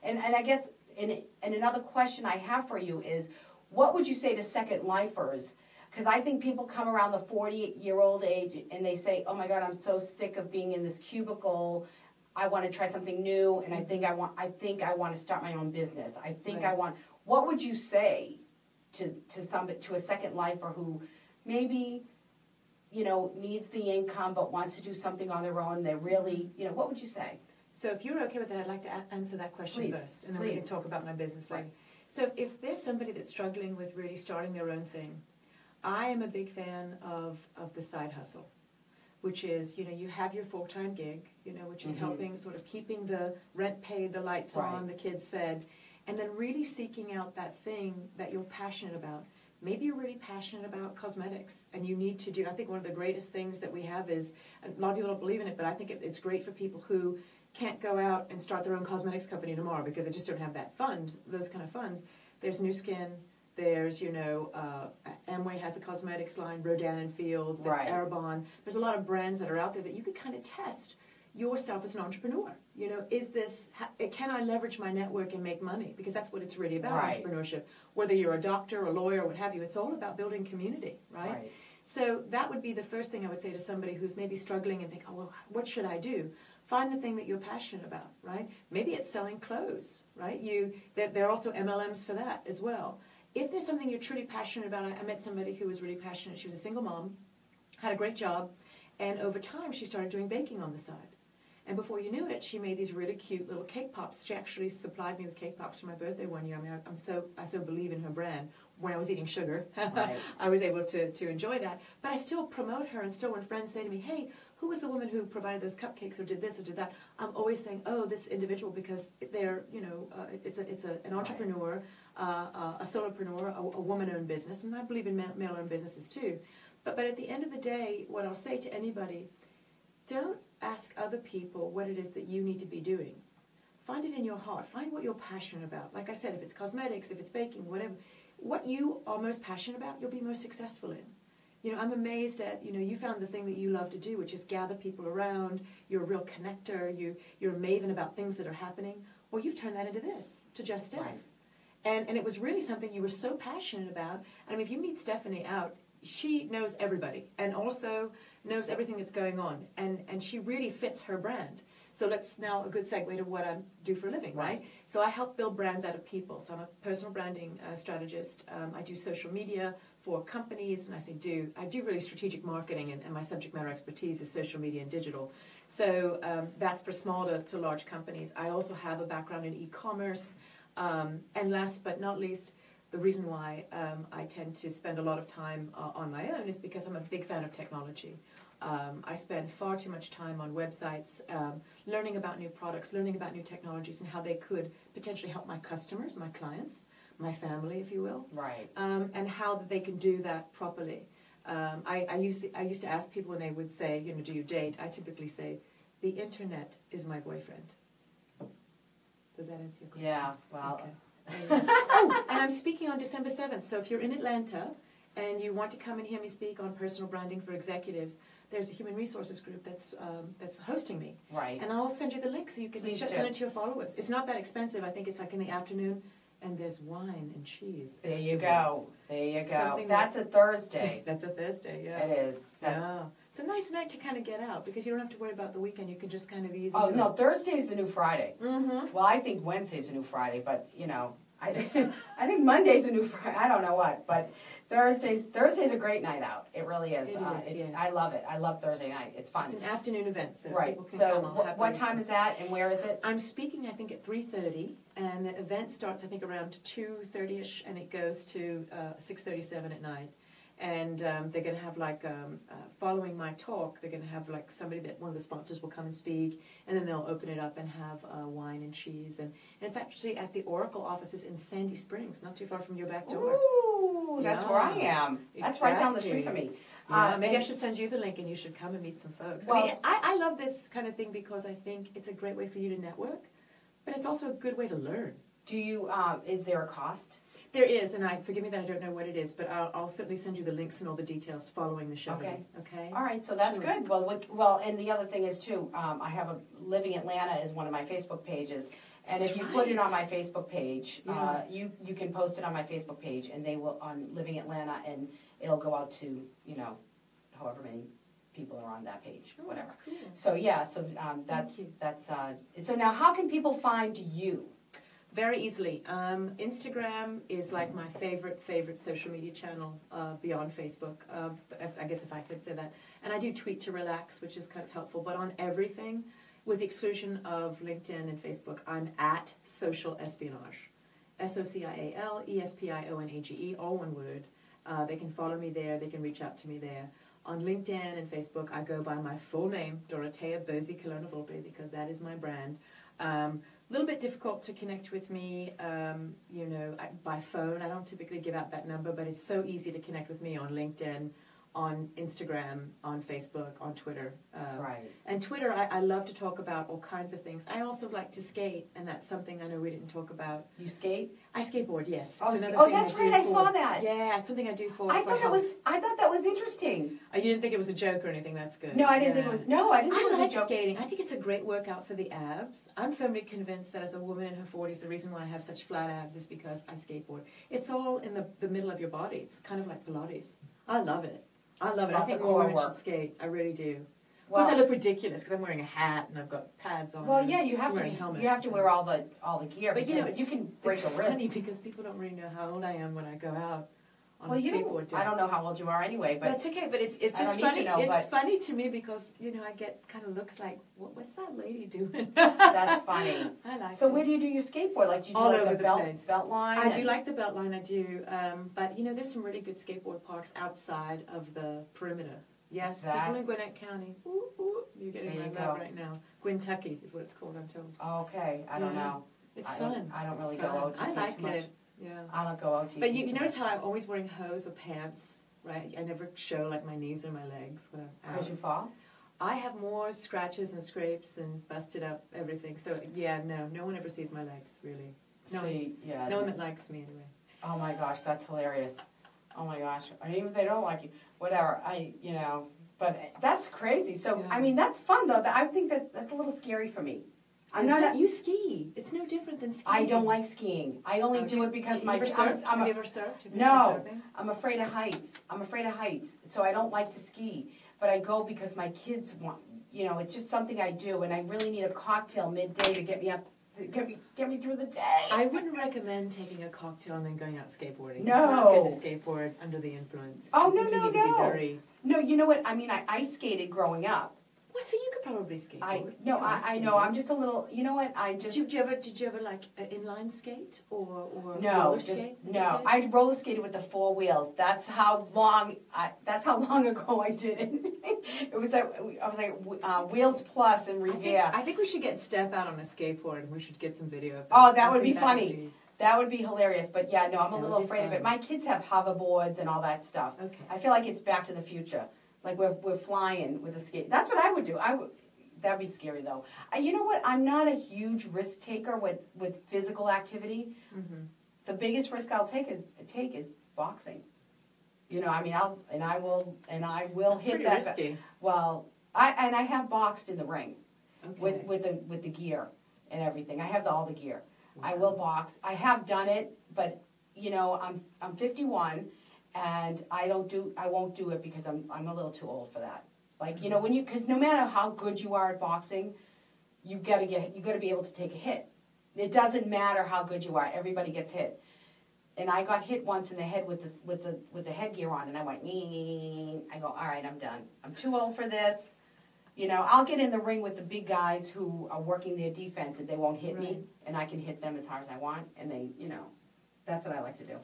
[SPEAKER 1] And I guess and another question I have for you is, what would you say to second lifers? Because I think people come around the 40-year-old age and they say, oh my God, I'm so sick of being in this cubicle. I want to try something new, and I think I want to start my own business. What would you say to a second lifer who maybe, you know, needs the income but wants to do something on their own? They're really, you know, what would you say?
[SPEAKER 2] So if you're okay with that, I'd like to answer that question first, and then we can talk about my business later. So if there's somebody that's struggling with really starting their own thing, I am a big fan of the side hustle, which is, you know, you have your full-time gig, you know, which is helping sort of keeping the rent paid, the lights on, the kids fed, and then really seeking out that thing that you're passionate about. Maybe you're really passionate about cosmetics, and you need to do, I think one of the greatest things that we have is, a lot of people don't believe in it, but I think it's great for people who can't go out and start their own cosmetics company tomorrow because they just don't have that fund, those kind of funds. There's New Skin, there's, you know, Amway has a cosmetics line, Rodan & Fields, there's Arabon. There's a lot of brands that are out there that you could kind of test yourself as an entrepreneur. You know, can I leverage my network and make money? Because that's what it's really about, entrepreneurship. Whether you're a doctor, a lawyer, what have you, it's all about building community, right? So that would be the first thing I would say to somebody who's maybe struggling and think, oh, well, what should I do? Find the thing that you're passionate about, right? Maybe it's selling clothes, right? There are also MLMs for that as well. If there's something you're truly passionate about, I met somebody who was really passionate. She was a single mom, had a great job, and over time she started doing baking on the side. And before you knew it, she made these really cute little cake pops. She actually supplied me with cake pops for my birthday one year. I mean, I so believe in her brand. When I was eating sugar,
[SPEAKER 1] right.
[SPEAKER 2] I was able to enjoy that. But I still promote her, and still when friends say to me, hey, who was the woman who provided those cupcakes or did this or did that? I'm always saying, oh, this individual, because they're, it's an entrepreneur, a solopreneur, a woman-owned business, and I believe in male-owned businesses too. But at the end of the day, what I'll say to anybody, don't ask other people what it is that you need to be doing. Find it in your heart. Find what you're passionate about. Like I said, if it's cosmetics, if it's baking, whatever, what you are most passionate about, you'll be most successful in. I'm amazed at, you found the thing that you love to do, which is gather people around. You're a real connector. You're a maven about things that are happening. Well, you've turned that into this, to Just Steph.
[SPEAKER 1] Right.
[SPEAKER 2] And it was really something you were so passionate about. I mean, if you meet Stephanie out, she knows everybody and also knows everything that's going on. And she really fits her brand. So let's now a good segue to what I do for a living, right? So I help build brands out of people. So I'm a personal branding strategist. I do social media for companies, and I do really strategic marketing, and my subject matter expertise is social media and digital. So that's for small to large companies. I also have a background in e-commerce, and last but not least, the reason why I tend to spend a lot of time on my own is because I'm a big fan of technology. I spend far too much time on websites, learning about new products, learning about new technologies, and how they could potentially help my customers, my clients, my family, if you will.
[SPEAKER 1] Right.
[SPEAKER 2] And how they can do that properly. I used to ask people when they would say, do you date? I typically say, the internet is my boyfriend. Does that answer your question?
[SPEAKER 1] Yeah, well.
[SPEAKER 2] Okay. Oh, and I'm speaking on December 7th. So if you're in Atlanta and you want to come and hear me speak on personal branding for executives, there's a human resources group that's hosting me.
[SPEAKER 1] Right.
[SPEAKER 2] And I'll send you the link so you can send it to your followers. It's not that expensive. I think it's like in the afternoon, and there's wine and cheese.
[SPEAKER 1] There you go. There you go.
[SPEAKER 2] Something
[SPEAKER 1] That's a Thursday.
[SPEAKER 2] That's a Thursday, yeah.
[SPEAKER 1] It is.
[SPEAKER 2] Yeah. It's a nice night to kind of get out because you don't have to worry about the weekend. You can just kind of easy.
[SPEAKER 1] Oh, no, Thursday's the new Friday.
[SPEAKER 2] Mm-hmm.
[SPEAKER 1] Well, I think Wednesday's the new Friday, but, I think Monday's the new Friday. I don't know what, but Thursday's a great night out. It really is.
[SPEAKER 2] It is, yes.
[SPEAKER 1] I love it. I love Thursday night. It's fun.
[SPEAKER 2] It's an afternoon event, so
[SPEAKER 1] right.
[SPEAKER 2] people can
[SPEAKER 1] So
[SPEAKER 2] come.
[SPEAKER 1] what time is that, and where is it?
[SPEAKER 2] I'm speaking, I think, at 3:30, and the event starts, I think, around 2:30ish, and it goes to 6:37 at night. And they're going to have following my talk, they're going to have somebody that one of the sponsors will come and speak, and then they'll open it up and have wine and cheese. And it's actually at the Oracle offices in Sandy Springs, not too far from your back door.
[SPEAKER 1] Ooh, that's where I am. That's right down the street from me.
[SPEAKER 2] Yeah, maybe I should send you the link and you should come and meet some folks.
[SPEAKER 1] Well,
[SPEAKER 2] I love this kind of thing because I think it's a great way for you to network, but it's also a good way to learn.
[SPEAKER 1] Do you, is there a cost?
[SPEAKER 2] There is, and forgive me that I don't know what it is, but I'll certainly send you the links and all the details following the show. Okay.
[SPEAKER 1] All right, so that's good. Well, and the other thing is too, I have Living Atlanta is one of my Facebook pages, and if you put it on my Facebook page, you can post it on my Facebook page, and they will on Living Atlanta, and it'll go out to however many people are on that page, whatever.
[SPEAKER 2] That's cool.
[SPEAKER 1] So yeah, so that's so now how can people find you?
[SPEAKER 2] Very easily. Instagram is like my favorite social media channel beyond Facebook. I guess if I could say that. And I do tweet to relax, which is kind of helpful. But on everything, with the exclusion of LinkedIn and Facebook, I'm at Social Espionage. SOCIALESPIONAGE, all one word. They can follow me there. They can reach out to me there. On LinkedIn and Facebook, I go by my full name, Dorothea Bozicolona-Volpe, because that is my brand. A little bit difficult to connect with me, by phone. I don't typically give out that number, but it's so easy to connect with me on LinkedIn, on Instagram, on Facebook, on Twitter.
[SPEAKER 1] Right.
[SPEAKER 2] And Twitter, I love to talk about all kinds of things. I also like to skate, and that's something I know we didn't talk about.
[SPEAKER 1] You skate?
[SPEAKER 2] I skateboard, yes.
[SPEAKER 1] Oh, that's right. I saw that.
[SPEAKER 2] Yeah, it's something I do for.
[SPEAKER 1] I thought that was interesting.
[SPEAKER 2] Oh, you didn't think it was a joke or anything? That's good.
[SPEAKER 1] No, I didn't think it was. No, I didn't think it was
[SPEAKER 2] I like
[SPEAKER 1] a joke.
[SPEAKER 2] skating. I think it's a great workout for the abs. I'm firmly convinced that as a woman in her 40s, the reason why I have such flat abs is because I skateboard. It's all in the middle of your body. It's kind of like Pilates. I love it. I love it. I
[SPEAKER 1] Lots
[SPEAKER 2] think
[SPEAKER 1] of
[SPEAKER 2] more
[SPEAKER 1] core
[SPEAKER 2] women
[SPEAKER 1] work.
[SPEAKER 2] should skate. I really do. Of
[SPEAKER 1] Well,
[SPEAKER 2] course, I look ridiculous because I'm wearing a hat and I've got pads on.
[SPEAKER 1] well,
[SPEAKER 2] and
[SPEAKER 1] yeah, you have
[SPEAKER 2] I'm
[SPEAKER 1] to.
[SPEAKER 2] wearing a helmet,
[SPEAKER 1] You have to
[SPEAKER 2] so-
[SPEAKER 1] wear all the gear
[SPEAKER 2] But you know,
[SPEAKER 1] because you can break
[SPEAKER 2] it's
[SPEAKER 1] a wrist.
[SPEAKER 2] funny because people don't really know how old I am when I go out on
[SPEAKER 1] Well,
[SPEAKER 2] a
[SPEAKER 1] you
[SPEAKER 2] skateboard day.
[SPEAKER 1] I don't know how old you are anyway, but
[SPEAKER 2] That's okay, but it's
[SPEAKER 1] I
[SPEAKER 2] just
[SPEAKER 1] don't need
[SPEAKER 2] funny.
[SPEAKER 1] to know,
[SPEAKER 2] It's
[SPEAKER 1] but-
[SPEAKER 2] funny to me because I get kind of looks like what's that lady doing?
[SPEAKER 1] that's funny.
[SPEAKER 2] I like.
[SPEAKER 1] So
[SPEAKER 2] it.
[SPEAKER 1] where do you do your skateboard? Like, do you do
[SPEAKER 2] All
[SPEAKER 1] like
[SPEAKER 2] over
[SPEAKER 1] the
[SPEAKER 2] the
[SPEAKER 1] belt
[SPEAKER 2] place.
[SPEAKER 1] line?
[SPEAKER 2] I do like the belt line. I do, but there's some really good skateboard parks outside of the perimeter. Yes, people in
[SPEAKER 1] That's-
[SPEAKER 2] Gwinnett County. Ooh, ooh, you're getting
[SPEAKER 1] There
[SPEAKER 2] my
[SPEAKER 1] you
[SPEAKER 2] love
[SPEAKER 1] go.
[SPEAKER 2] right now. Gwintucky is what it's called. I'm told.
[SPEAKER 1] Okay, I don't
[SPEAKER 2] Yeah.
[SPEAKER 1] know.
[SPEAKER 2] It's
[SPEAKER 1] I
[SPEAKER 2] fun.
[SPEAKER 1] I don't
[SPEAKER 2] It's
[SPEAKER 1] really
[SPEAKER 2] fun.
[SPEAKER 1] go OTP
[SPEAKER 2] I like
[SPEAKER 1] too much.
[SPEAKER 2] it. Yeah.
[SPEAKER 1] I don't go OTP.
[SPEAKER 2] But you
[SPEAKER 1] too
[SPEAKER 2] notice
[SPEAKER 1] much.
[SPEAKER 2] how I'm always wearing hose or pants, right? I never show like my knees or my legs when I'm out.
[SPEAKER 1] Because you fall?
[SPEAKER 2] I have more scratches and scrapes and busted up everything. So yeah, no one ever sees my legs really. No,
[SPEAKER 1] See, yeah.
[SPEAKER 2] no one that likes me anyway.
[SPEAKER 1] Oh my gosh, that's hilarious. Oh my gosh. I mean, even if they don't like you, whatever. But that's crazy. So,
[SPEAKER 2] Yeah.
[SPEAKER 1] I mean, that's fun though. I think that's a little scary for me.
[SPEAKER 2] You ski. It's no different than skiing.
[SPEAKER 1] I don't like skiing. I only
[SPEAKER 2] Oh,
[SPEAKER 1] do it because
[SPEAKER 2] you
[SPEAKER 1] my
[SPEAKER 2] ever
[SPEAKER 1] I'm,
[SPEAKER 2] surfed?
[SPEAKER 1] I'm
[SPEAKER 2] Have
[SPEAKER 1] a-
[SPEAKER 2] you ever surfed? Have you
[SPEAKER 1] No.
[SPEAKER 2] tried surfing?
[SPEAKER 1] I'm afraid of heights. So I don't like to ski. But I go because my kids want, it's just something I do. And I really need a cocktail midday to get me up, to get me through the day.
[SPEAKER 2] I wouldn't recommend taking a cocktail and then going out skateboarding.
[SPEAKER 1] No.
[SPEAKER 2] It's not good to skateboard under the influence.
[SPEAKER 1] Oh,
[SPEAKER 2] I
[SPEAKER 1] no,
[SPEAKER 2] think
[SPEAKER 1] no,
[SPEAKER 2] you need to be
[SPEAKER 1] no.
[SPEAKER 2] very...
[SPEAKER 1] No, you know what? I mean, I ice skated growing up.
[SPEAKER 2] Well, so you could probably skateboard.
[SPEAKER 1] I
[SPEAKER 2] You
[SPEAKER 1] know. I'm just a little, you know what? I just...
[SPEAKER 2] Did you ever like inline skate or
[SPEAKER 1] No,
[SPEAKER 2] roller
[SPEAKER 1] just,
[SPEAKER 2] skate? as a
[SPEAKER 1] no.
[SPEAKER 2] kid?
[SPEAKER 1] I roller skated with the 4 wheels. That's how long ago I did it. It was like I was like Wheels Plus in Revere.
[SPEAKER 2] I think we should get Steph out on a skateboard and we should get some video of that.
[SPEAKER 1] Oh, that
[SPEAKER 2] I
[SPEAKER 1] would
[SPEAKER 2] think
[SPEAKER 1] be funny. That would be hilarious. But yeah, no, I'm a
[SPEAKER 2] That
[SPEAKER 1] little
[SPEAKER 2] would be
[SPEAKER 1] afraid of it.
[SPEAKER 2] fun.
[SPEAKER 1] My kids have hoverboards and all that stuff.
[SPEAKER 2] Okay.
[SPEAKER 1] I feel like it's Back to the Future. Like we're flying with a skate. That's what I would do. That'd be scary though. You know what? I'm not a huge risk taker with physical activity.
[SPEAKER 2] Mm-hmm.
[SPEAKER 1] The biggest risk I'll take is boxing. I mean, I will
[SPEAKER 2] That's
[SPEAKER 1] hit
[SPEAKER 2] pretty
[SPEAKER 1] that.
[SPEAKER 2] risky.
[SPEAKER 1] Well, I have boxed in the ring
[SPEAKER 2] Okay.
[SPEAKER 1] with the gear and everything. I have all the gear. I
[SPEAKER 2] Wow.
[SPEAKER 1] will box. I have done it, but I'm 51, and I won't do it because I'm a little too old for that. Like because no matter how good you are at boxing, you gotta be able to take a hit. It doesn't matter how good you are. Everybody gets hit. And I got hit once in the head with the headgear on, and I went, I go, all right, I'm done. I'm too old for this. I'll get in the ring with the big guys who are working their defense, and they won't hit me,
[SPEAKER 2] Right.
[SPEAKER 1] and I can hit them as hard as I want, and they, that's what I like to do.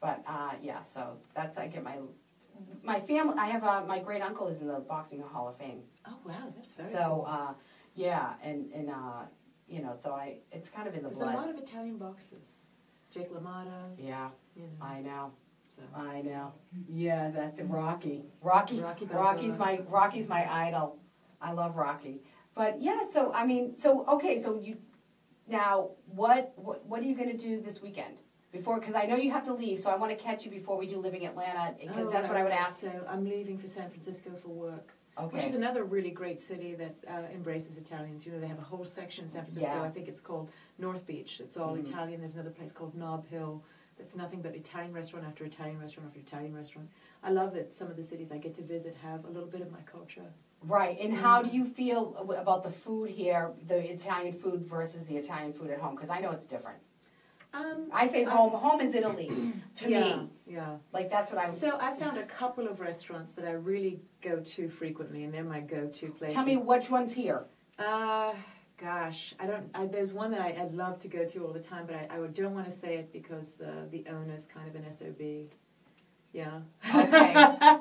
[SPEAKER 1] But yeah, so I get my family. I have my great uncle is in the Boxing Hall of Fame.
[SPEAKER 2] Oh wow, that's very
[SPEAKER 1] So
[SPEAKER 2] cool.
[SPEAKER 1] yeah, and so it's kind of in the
[SPEAKER 2] There's
[SPEAKER 1] blood.
[SPEAKER 2] a lot of Italian boxers. Jake LaMotta.
[SPEAKER 1] Yeah, I know.
[SPEAKER 2] So.
[SPEAKER 1] I know. Yeah, that's it. Rocky.
[SPEAKER 2] Rocky
[SPEAKER 1] Rocky's my idol. I love Rocky. But yeah, so I mean, okay, so you now what are you going to do this weekend? Because I know you have to leave, so I want to catch you before we do Living Atlanta, because that's what I would ask.
[SPEAKER 2] So I'm leaving for San Francisco for work,
[SPEAKER 1] Okay.
[SPEAKER 2] which is another really great city that embraces Italians. They have a whole section in San Francisco.
[SPEAKER 1] Yeah.
[SPEAKER 2] I think it's called North Beach. It's all
[SPEAKER 1] Mhm.
[SPEAKER 2] Italian. There's another place called Nob Hill. That's nothing but Italian restaurant after Italian restaurant after Italian restaurant. I love that some of the cities I get to visit have a little bit of my culture.
[SPEAKER 1] Right, and how do you feel about the food here, the Italian food versus the Italian food at home? Because I know it's different. I say home. Home is Italy to me.
[SPEAKER 2] Yeah.
[SPEAKER 1] Like that's what I.
[SPEAKER 2] So I found a couple of restaurants that I really go to frequently, and they're my go-to places.
[SPEAKER 1] Tell me which one's here.
[SPEAKER 2] Gosh, there's one that I'd love to go to all the time, but I don't want to say it because the owner's kind of an SOB. Yeah.
[SPEAKER 1] Okay.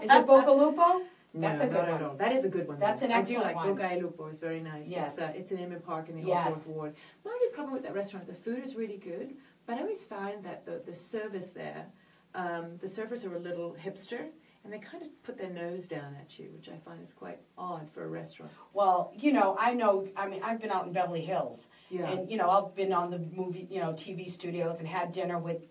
[SPEAKER 1] Is it Bocalupo? That's
[SPEAKER 2] No,
[SPEAKER 1] a good
[SPEAKER 2] not
[SPEAKER 1] one.
[SPEAKER 2] at all. That is a good one.
[SPEAKER 1] That's
[SPEAKER 2] though.
[SPEAKER 1] an
[SPEAKER 2] I
[SPEAKER 1] excellent
[SPEAKER 2] do like
[SPEAKER 1] one.
[SPEAKER 2] Boca e Lupo. It's very nice.
[SPEAKER 1] Yes.
[SPEAKER 2] It's in Inman Park in the
[SPEAKER 1] Yes.
[SPEAKER 2] Old Fourth Ward. The only problem with that restaurant, the food is really good, but I always find that the service there, the servers are a little hipster, and they kind of put their nose down at you, which I find is quite odd for a restaurant.
[SPEAKER 1] Well, I mean, I've been out in Beverly Hills.
[SPEAKER 2] Yeah.
[SPEAKER 1] And, I've been on the movie, TV studios and had dinner with,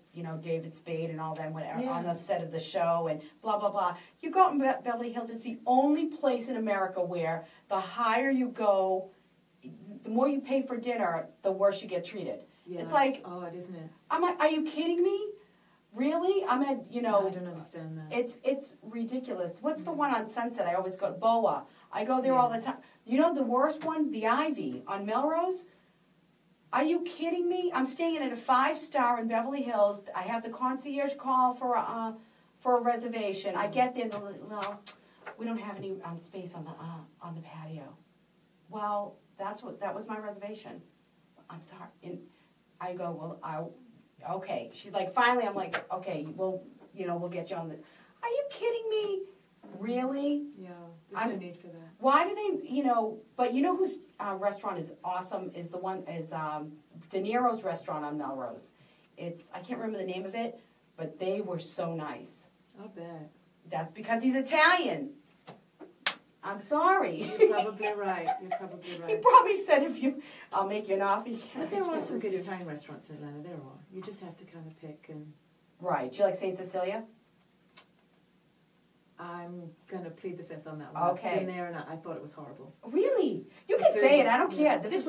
[SPEAKER 1] David Spade and all them whatever,
[SPEAKER 2] Yeah.
[SPEAKER 1] on the set of the show and blah, blah, blah. You go out in Beverly Hills, it's the only place in America where the higher you go, the more you pay for dinner, the worse you get treated.
[SPEAKER 2] Yeah,
[SPEAKER 1] It's like,
[SPEAKER 2] odd, isn't it?
[SPEAKER 1] I'm like, are you kidding me? Really? I'm at,
[SPEAKER 2] I don't understand that.
[SPEAKER 1] It's ridiculous. What's the one on Sunset? I always go, Boa. I go there all the time. You know the worst one? The Ivy on Melrose? Are you kidding me? I'm staying in a 5-star in Beverly Hills. I have the concierge call for a reservation. I get there, no, we don't have any space on the patio. Well, that was my reservation. I'm sorry. And I go, well, okay. She's like, finally, I'm like, okay, we'll get you on the. Are you kidding me? Really?
[SPEAKER 2] Yeah, there's no need for that.
[SPEAKER 1] Why do they, but you know whose restaurant is awesome is De Niro's restaurant on Melrose. I can't remember the name of it, but they were so nice.
[SPEAKER 2] I'll bet.
[SPEAKER 1] That's because he's Italian. I'm sorry.
[SPEAKER 2] You're probably right.
[SPEAKER 1] He probably said I'll make you an offer.
[SPEAKER 2] But there are some good Italian restaurants in Atlanta. There are. You just have to kind of pick and.
[SPEAKER 1] Right. Do you like St. Cecilia?
[SPEAKER 2] I'm going to plead the fifth on that one.
[SPEAKER 1] Okay.
[SPEAKER 2] I've been there and I thought it was horrible.
[SPEAKER 1] Really? You can say it. I don't care. This is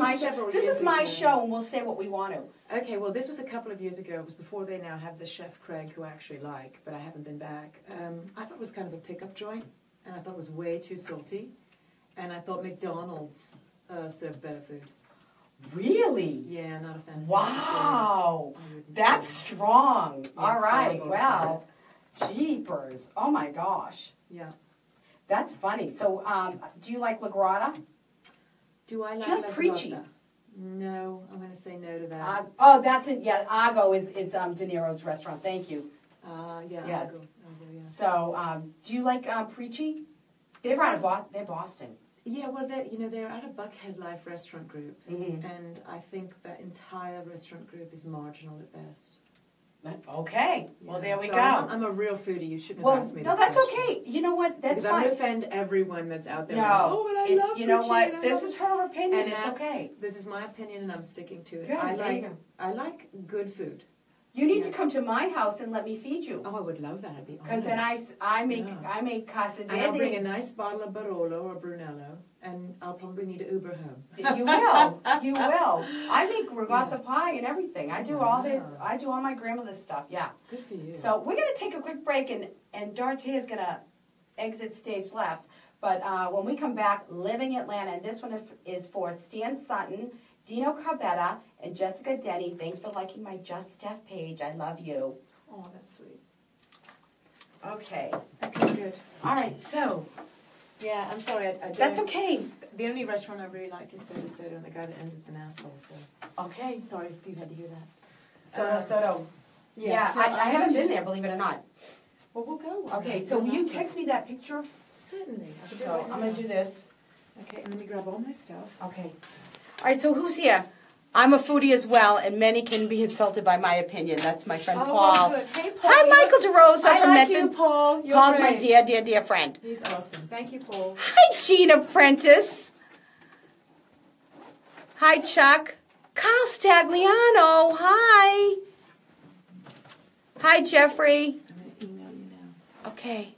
[SPEAKER 1] my show and we'll say what we want to.
[SPEAKER 2] Okay, well, this was a couple of years ago. It was before they now have the Chef Craig, who I actually like, but I haven't been back. I thought it was kind of a pickup joint, and I thought it was way too salty. And I thought McDonald's served better food.
[SPEAKER 1] Really?
[SPEAKER 2] Yeah, not a fan of
[SPEAKER 1] Wow. That's strong. Yeah, all right. Well. Jeepers. Oh my gosh.
[SPEAKER 2] Yeah.
[SPEAKER 1] That's funny. So, do you like La Grata?
[SPEAKER 2] Do I like
[SPEAKER 1] La
[SPEAKER 2] Preachy? No, I'm going to say no to that.
[SPEAKER 1] That's it. Yeah, Ago is De Niro's restaurant. Thank you.
[SPEAKER 2] Yeah,
[SPEAKER 1] yes.
[SPEAKER 2] Ago, yeah.
[SPEAKER 1] So, do you like Preachy? They're Boston.
[SPEAKER 2] Yeah, well, they're at a Buckhead Life restaurant group,
[SPEAKER 1] mm-hmm.
[SPEAKER 2] and I think that entire restaurant group is marginal at best.
[SPEAKER 1] Okay.
[SPEAKER 2] Yeah.
[SPEAKER 1] Well, there we
[SPEAKER 2] so
[SPEAKER 1] go.
[SPEAKER 2] I'm a real foodie. You shouldn't have asked me this
[SPEAKER 1] that's
[SPEAKER 2] question.
[SPEAKER 1] Okay. You know what? That's
[SPEAKER 2] because
[SPEAKER 1] fine.
[SPEAKER 2] I'm going to offend everyone that's out there.
[SPEAKER 1] No.
[SPEAKER 2] Like, oh, but I love
[SPEAKER 1] you know
[SPEAKER 2] Preachy,
[SPEAKER 1] what? This is her opinion.
[SPEAKER 2] And
[SPEAKER 1] it's okay.
[SPEAKER 2] This is my opinion, and I'm sticking to it.
[SPEAKER 1] Good,
[SPEAKER 2] I like good food.
[SPEAKER 1] You need to come to my house and let me feed you.
[SPEAKER 2] Oh, I would love that. I'd be
[SPEAKER 1] because then I make casa de.
[SPEAKER 2] And I'll bring a nice bottle of Barolo or Brunello, and I'll probably need to Uber home.
[SPEAKER 1] You will. You will. I make ricotta pie and everything. I do all my grandmother's stuff. Yeah.
[SPEAKER 2] Good for you.
[SPEAKER 1] So we're gonna take a quick break, and Dorothea's gonna exit stage left. But when we come back, Living Atlanta, and this one is for Stan Sutton, Dino Carbetta, and Jessica Denny. Thanks for liking my Just Steph page. I love you.
[SPEAKER 2] Oh, that's sweet.
[SPEAKER 1] Okay.
[SPEAKER 2] Okay, good.
[SPEAKER 1] All right, so.
[SPEAKER 2] Yeah, I'm sorry. I don't.
[SPEAKER 1] That's okay.
[SPEAKER 2] The only restaurant I really like is Soda Soda, and the guy that owns it's an asshole, so.
[SPEAKER 1] Okay.
[SPEAKER 2] Sorry if you had to hear
[SPEAKER 1] Soda
[SPEAKER 2] that.
[SPEAKER 1] Soda.
[SPEAKER 2] Yeah, so
[SPEAKER 1] I haven't been there, believe it or not.
[SPEAKER 2] Well, we'll go.
[SPEAKER 1] Okay, so will you text me that picture?
[SPEAKER 2] Certainly.
[SPEAKER 1] So I'm going to do this.
[SPEAKER 2] Okay, and let me grab all my stuff.
[SPEAKER 1] Okay. All right, so who's here? I'm a foodie as well, and many can be insulted by my opinion. That's my friend Paul.
[SPEAKER 2] Good. Hey, Paul.
[SPEAKER 1] Hi, Michael DeRosa from Medford.
[SPEAKER 2] You, Paul.
[SPEAKER 1] Paul's
[SPEAKER 2] great.
[SPEAKER 1] my dear, dear, dear friend.
[SPEAKER 2] He's awesome. Thank you, Paul.
[SPEAKER 1] Hi, Gina Prentice. Hi, Chuck. Kyle Stagliano. Hi. Hi, Jeffrey.
[SPEAKER 2] I'm going to email you now.
[SPEAKER 1] Okay.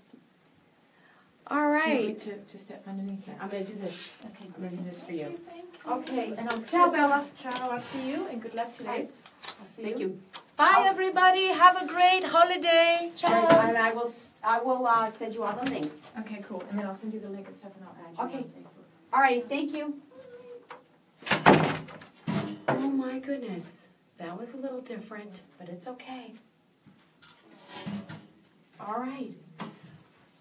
[SPEAKER 1] All right.
[SPEAKER 2] Do you want me to step underneath that?
[SPEAKER 1] I'm going to do this.
[SPEAKER 2] Okay,
[SPEAKER 1] I'm going to do this for you.
[SPEAKER 2] Thank you.
[SPEAKER 1] Okay.
[SPEAKER 2] And I'll
[SPEAKER 1] Ciao, Bella.
[SPEAKER 2] Ciao. I'll see you, and good luck today. I'll see
[SPEAKER 1] Thank you.
[SPEAKER 2] Bye, everybody. Have a great holiday. Ciao.
[SPEAKER 1] And I will send you all the links.
[SPEAKER 2] Okay, cool. And then I'll send you the link and stuff, and I'll add you
[SPEAKER 1] Okay.
[SPEAKER 2] on Facebook.
[SPEAKER 1] All right. Thank you. Oh, my goodness. That was a little different, but it's okay. All right.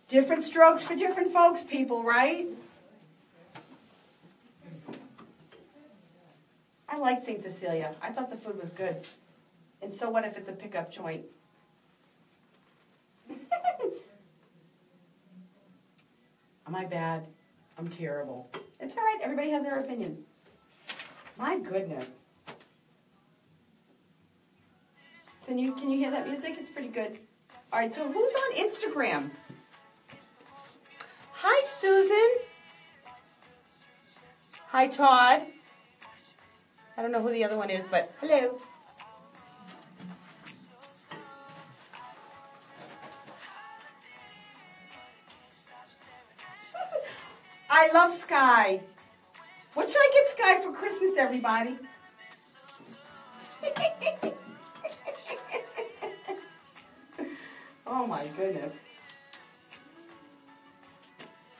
[SPEAKER 1] Different strokes for different folks, people, right? I like St. Cecilia. I thought the food was good. And so what if it's a pickup joint? Am I bad? I'm terrible. It's all right. Everybody has their opinion. My goodness. Can you hear that music? It's pretty good. All right, so who's on Instagram? Hi, Susan. Hi, Todd. I don't know who the other one is, but hello. I love Sky. What should I get Sky for Christmas, everybody? goodness.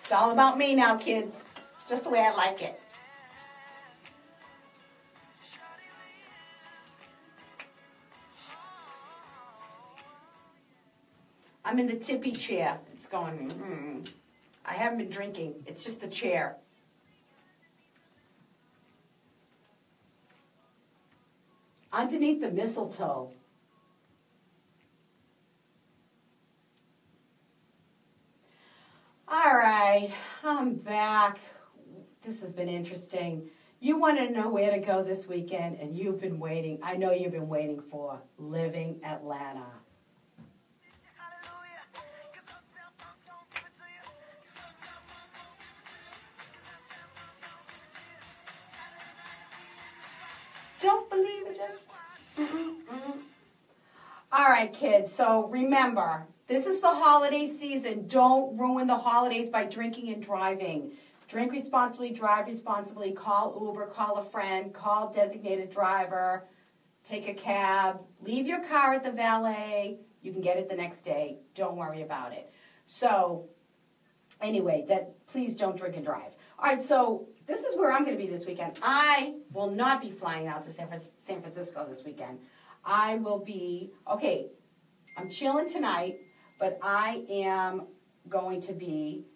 [SPEAKER 1] It's all about me now, kids. Just the way I like it. I'm in the tippy chair. It's going, I haven't been drinking. It's just the chair. Underneath the mistletoe. All right, I'm back. This has been interesting. You want to know where to go this weekend, and you've been waiting. I know you've been waiting for Living Atlanta. Don't believe it, just... All right, kids, so remember, this is the holiday season. Don't ruin the holidays by drinking and driving. Drink responsibly, drive responsibly, call Uber, call a friend, call designated driver, take a cab, leave your car at the valet. You can get it the next day. Don't worry about it. So, anyway, please don't drink and drive. All right, so this is where I'm going to be this weekend. I will not be flying out to San Francisco this weekend. I will be, okay, I'm chilling tonight, but I am going to be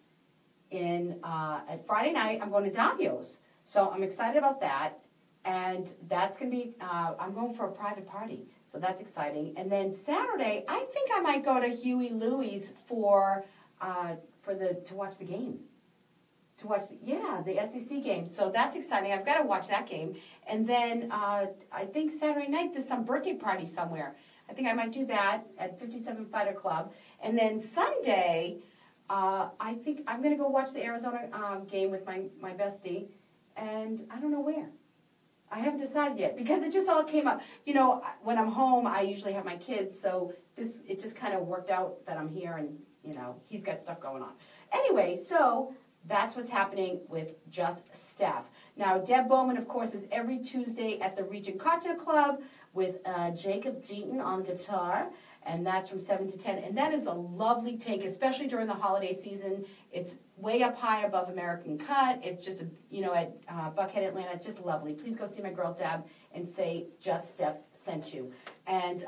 [SPEAKER 1] at Friday night, I'm going to Davio's. So I'm excited about that. And that's going to be, I'm going for a private party. So that's exciting. And then Saturday, I think I might go to Huey Louie's to watch the game. The SEC game. So that's exciting. I've got to watch that game. And then I think Saturday night there's some birthday party somewhere. I think I might do that at 57 Fighter Club. And then Sunday, I think I'm going to go watch the Arizona game with my bestie. And I don't know where. I haven't decided yet because it just all came up. You know, when I'm home, I usually have my kids. So it just kind of worked out that I'm here and, you know, he's got stuff going on. Anyway, so... that's what's happening with Just Steph. Now, Deb Bowman, of course, is every Tuesday at the Regent Cocktail Club with Jacob Deaton on guitar, and that's from 7 to 10. And that is a lovely take, especially during the holiday season. It's way up high above American Cut. It's just, at Buckhead, Atlanta. It's just lovely. Please go see my girl Deb and say Just Steph sent you. And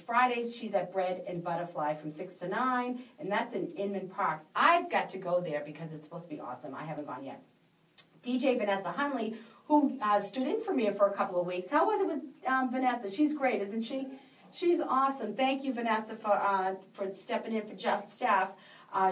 [SPEAKER 1] Fridays, she's at Bread and Butterfly from 6 to 9, and that's in Inman Park. I've got to go there because it's supposed to be awesome. I haven't gone yet. DJ Vanessa Hunley, who stood in for me for a couple of weeks. How was it with Vanessa? She's great, isn't she? She's awesome. Thank you, Vanessa, for stepping in for Just Steph.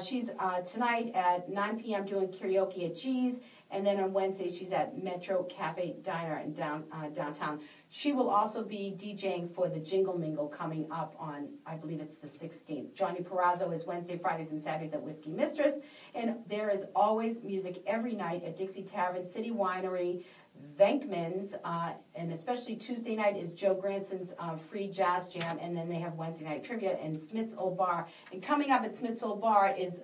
[SPEAKER 1] She's tonight at 9 p.m. doing karaoke at G's, and then on Wednesday she's at Metro Cafe Diner in downtown. She will also be DJing for the Jingle Mingle coming up on, I believe it's the 16th. Johnny Perazzo is Wednesday, Fridays, and Saturdays at Whiskey Mistress. And there is always music every night at Dixie Tavern, City Winery, Venkman's, and especially Tuesday night is Joe Granson's free jazz jam, and then they have Wednesday night trivia and Smith's Old Bar. And coming up at Smith's Old Bar is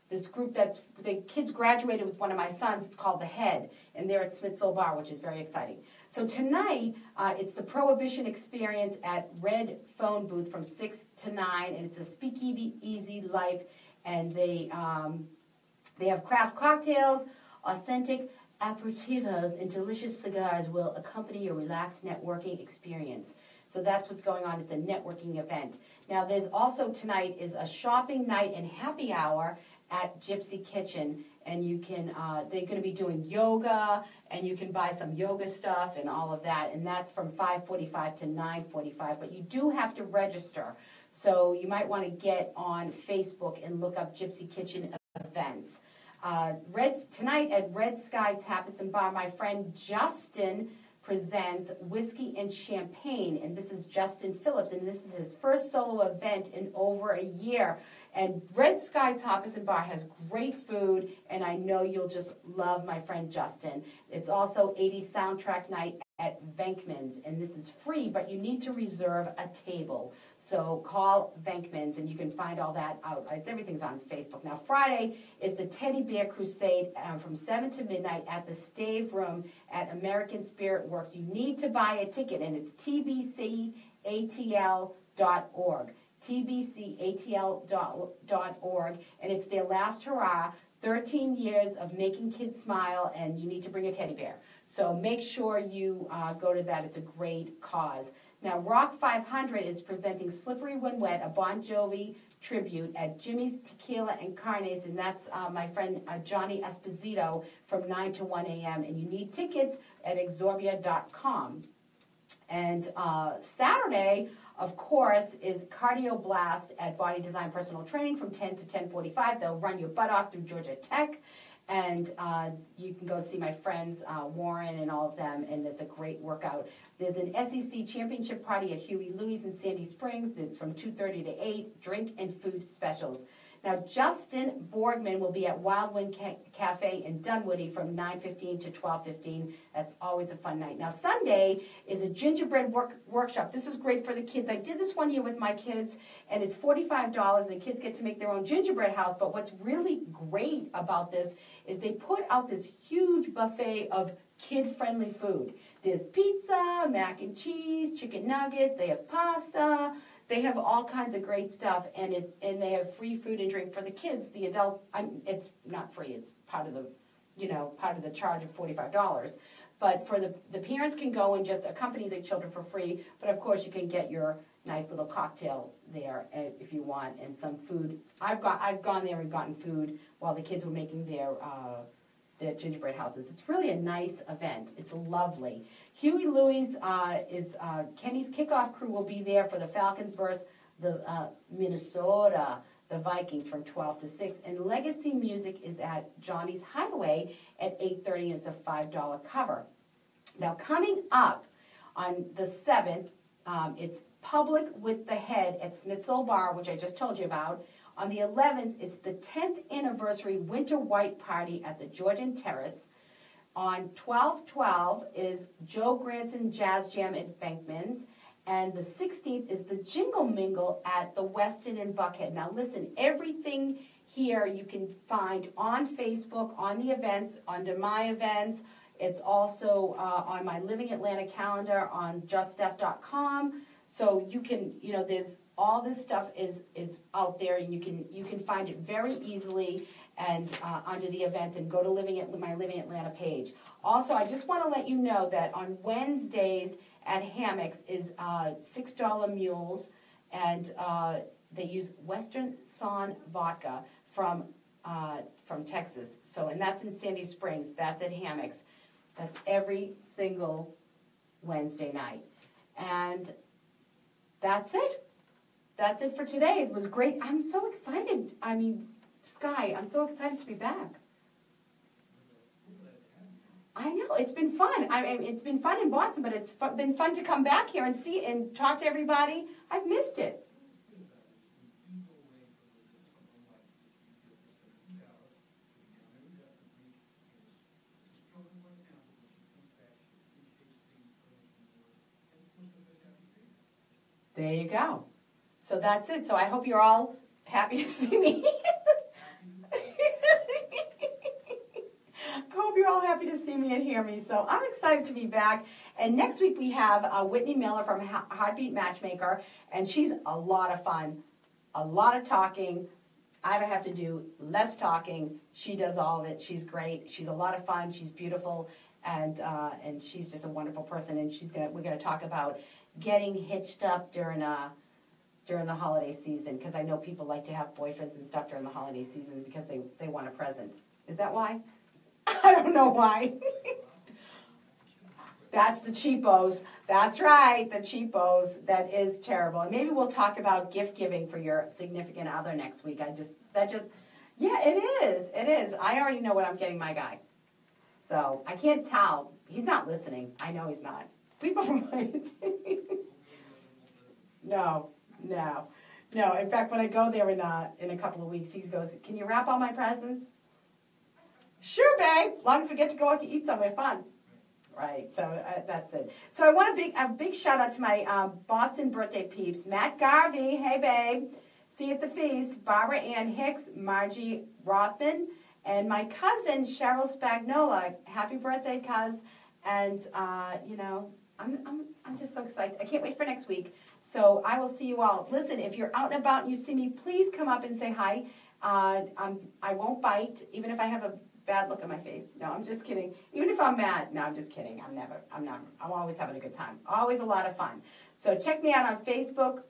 [SPEAKER 1] this group the kids graduated with one of my sons. It's called The Head, and they're at Smith's Old Bar, which is very exciting. So tonight, it's the Prohibition Experience at Red Phone Booth from 6 to 9, and it's a speakeasy life, and they have craft cocktails, authentic aperitivos, and delicious cigars will accompany your relaxed networking experience. So that's what's going on. It's a networking event. Now, there's also tonight is a shopping night and happy hour at Gypsy Kitchen, and you can they're going to be doing yoga, and you can buy some yoga stuff and all of that, and that's from 5:45 to 9:45. But you do have to register, so you might want to get on Facebook and look up Gypsy Kitchen events. Tonight at Red Sky Tapas and Bar, my friend Justin presents Whiskey and Champagne, and this is Justin Phillips, and this is his first solo event in over a year. And Red Sky Tapas and Bar has great food, and I know you'll just love my friend Justin. It's also 80s soundtrack night at Venkman's, and this is free, but you need to reserve a table. So call Venkman's, and you can find all that out. Everything's on Facebook. Now, Friday is the Teddy Bear Crusade from 7 to midnight at the Stave Room at American Spirit Works. You need to buy a ticket, and it's tbcatl.org. tbcatl.org, and it's their last hurrah, 13 years of making kids smile, and you need to bring a teddy bear. So make sure you go to that. It's a great cause. Now, Rock 500 is presenting Slippery When Wet, a Bon Jovi tribute at Jimmy's Tequila and Carnes, and that's my friend Johnny Esposito from 9 to 1 a.m., and you need tickets at exorbia.com. And Saturday, of course, is Cardio Blast at Body Design Personal Training from 10 to 10:45. They'll run your butt off through Georgia Tech. And you can go see my friends, Warren and all of them, and it's a great workout. There's an SEC championship party at Huey Louie's in Sandy Springs. It's from 2:30 to 8, drink and food specials. Now, Justin Borgman will be at Wildwind Cafe in Dunwoody from 9:15 to 12:15. That's always a fun night. Now, Sunday is a gingerbread workshop. This is great for the kids. I did this one year with my kids, and it's $45, and the kids get to make their own gingerbread house. But what's really great about this is they put out this huge buffet of kid-friendly food. There's pizza, mac and cheese, chicken nuggets. They have pasta. They have all kinds of great stuff, and they have free food and drink for the kids. The adults, it's not free. It's part of the charge of $45. But for the parents can go and just accompany the children for free. But of course, you can get your nice little cocktail there if you want, and some food. I've gone there and gotten food while the kids were making their gingerbread houses. It's really a nice event. It's lovely. Huey Louie's Kenny's kickoff crew will be there for the Falcons versus the Minnesota, the Vikings from 12 to 6. And Legacy Music is at Johnny's Hideaway at 8:30, and it's a $5 cover. Now, coming up on the 7th, it's Public with the Head at Smith's Old Bar, which I just told you about. On the 11th, it's the 10th anniversary Winter White Party at the Georgian Terrace. On 12/12 is Joe Granson Jazz Jam at Bankman's. And the 16th is the Jingle Mingle at the Westin in Buckhead. Now listen, everything here you can find on Facebook, on the events, under my events. It's also on my Living Atlanta calendar on juststeph.com. So you can, there's all this stuff is out there, and you can find it very easily and under the events, and go to my Living Atlanta page. Also, I just want to let you know that on Wednesdays at Hammocks is $6 mules, and they use Western Son vodka from Texas. So, and that's in Sandy Springs. That's at Hammocks. That's every single Wednesday night, and that's it. That's it for today. It was great. I'm so excited. I mean, Sky, I'm so excited to be back. I know, it's been fun. It's been fun in Boston, but it's been fun to come back here and see and talk to everybody. I've missed it. There you go. So that's it. So I hope you're all happy to see me. I hope you're all happy to see me and hear me. So I'm excited to be back. And next week we have Whitney Miller from Heartbeat Matchmaker. And she's a lot of fun. A lot of talking. I don't have to do less talking. She does all of it. She's great. She's a lot of fun. She's beautiful. And she's just a wonderful person. And we're gonna talk about getting hitched up during the holiday season, because I know people like to have boyfriends and stuff during the holiday season because they want a present. Is that why? I don't know why. That's the cheapos. That's right, the cheapos. That is terrible. And maybe we'll talk about gift giving for your significant other next week. Yeah, it is. It is. I already know what I'm getting my guy. So I can't tell. He's not listening. I know he's not. People from my No. In fact, when I go there in a couple of weeks, he goes, "Can you wrap all my presents?" Sure, babe. As long as we get to go out to eat somewhere fun. Right. So that's it. So I want a big shout out to my Boston birthday peeps: Matt Garvey, hey babe, see you at the feast; Barbara Ann Hicks, Margie Rothman, and my cousin Cheryl Spagnola. Happy birthday, cuz. And I'm just so excited. I can't wait for next week. So I will see you all. Listen, if you're out and about and you see me, please come up and say hi. I won't bite, even if I have a bad look on my face. No, I'm just kidding. Even if I'm mad. No, I'm just kidding. I'm always having a good time. Always a lot of fun. So check me out on Facebook.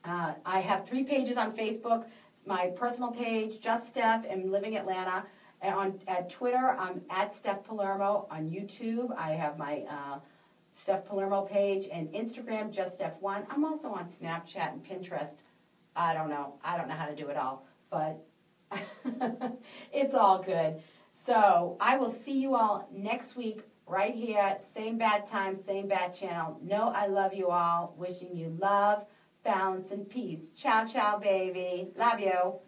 [SPEAKER 1] I have 3 pages on Facebook. My personal page, Just Steph, and Living Atlanta. At Twitter, I'm at Steph Palermo. On YouTube, I have my Steph Palermo page, and Instagram, Just Steph1. I'm also on Snapchat and Pinterest. I don't know how to do it all, but it's all good. So I will see you all next week right here. Same bad time, same bad channel. Know I love you all. Wishing you love, balance, and peace. Ciao, ciao, baby. Love you.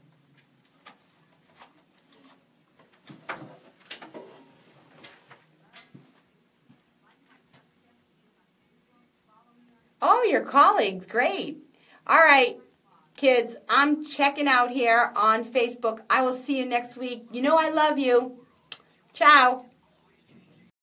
[SPEAKER 1] Oh, your colleagues. Great. All right, kids, I'm checking out here on Facebook. I will see you next week. You know I love you. Ciao.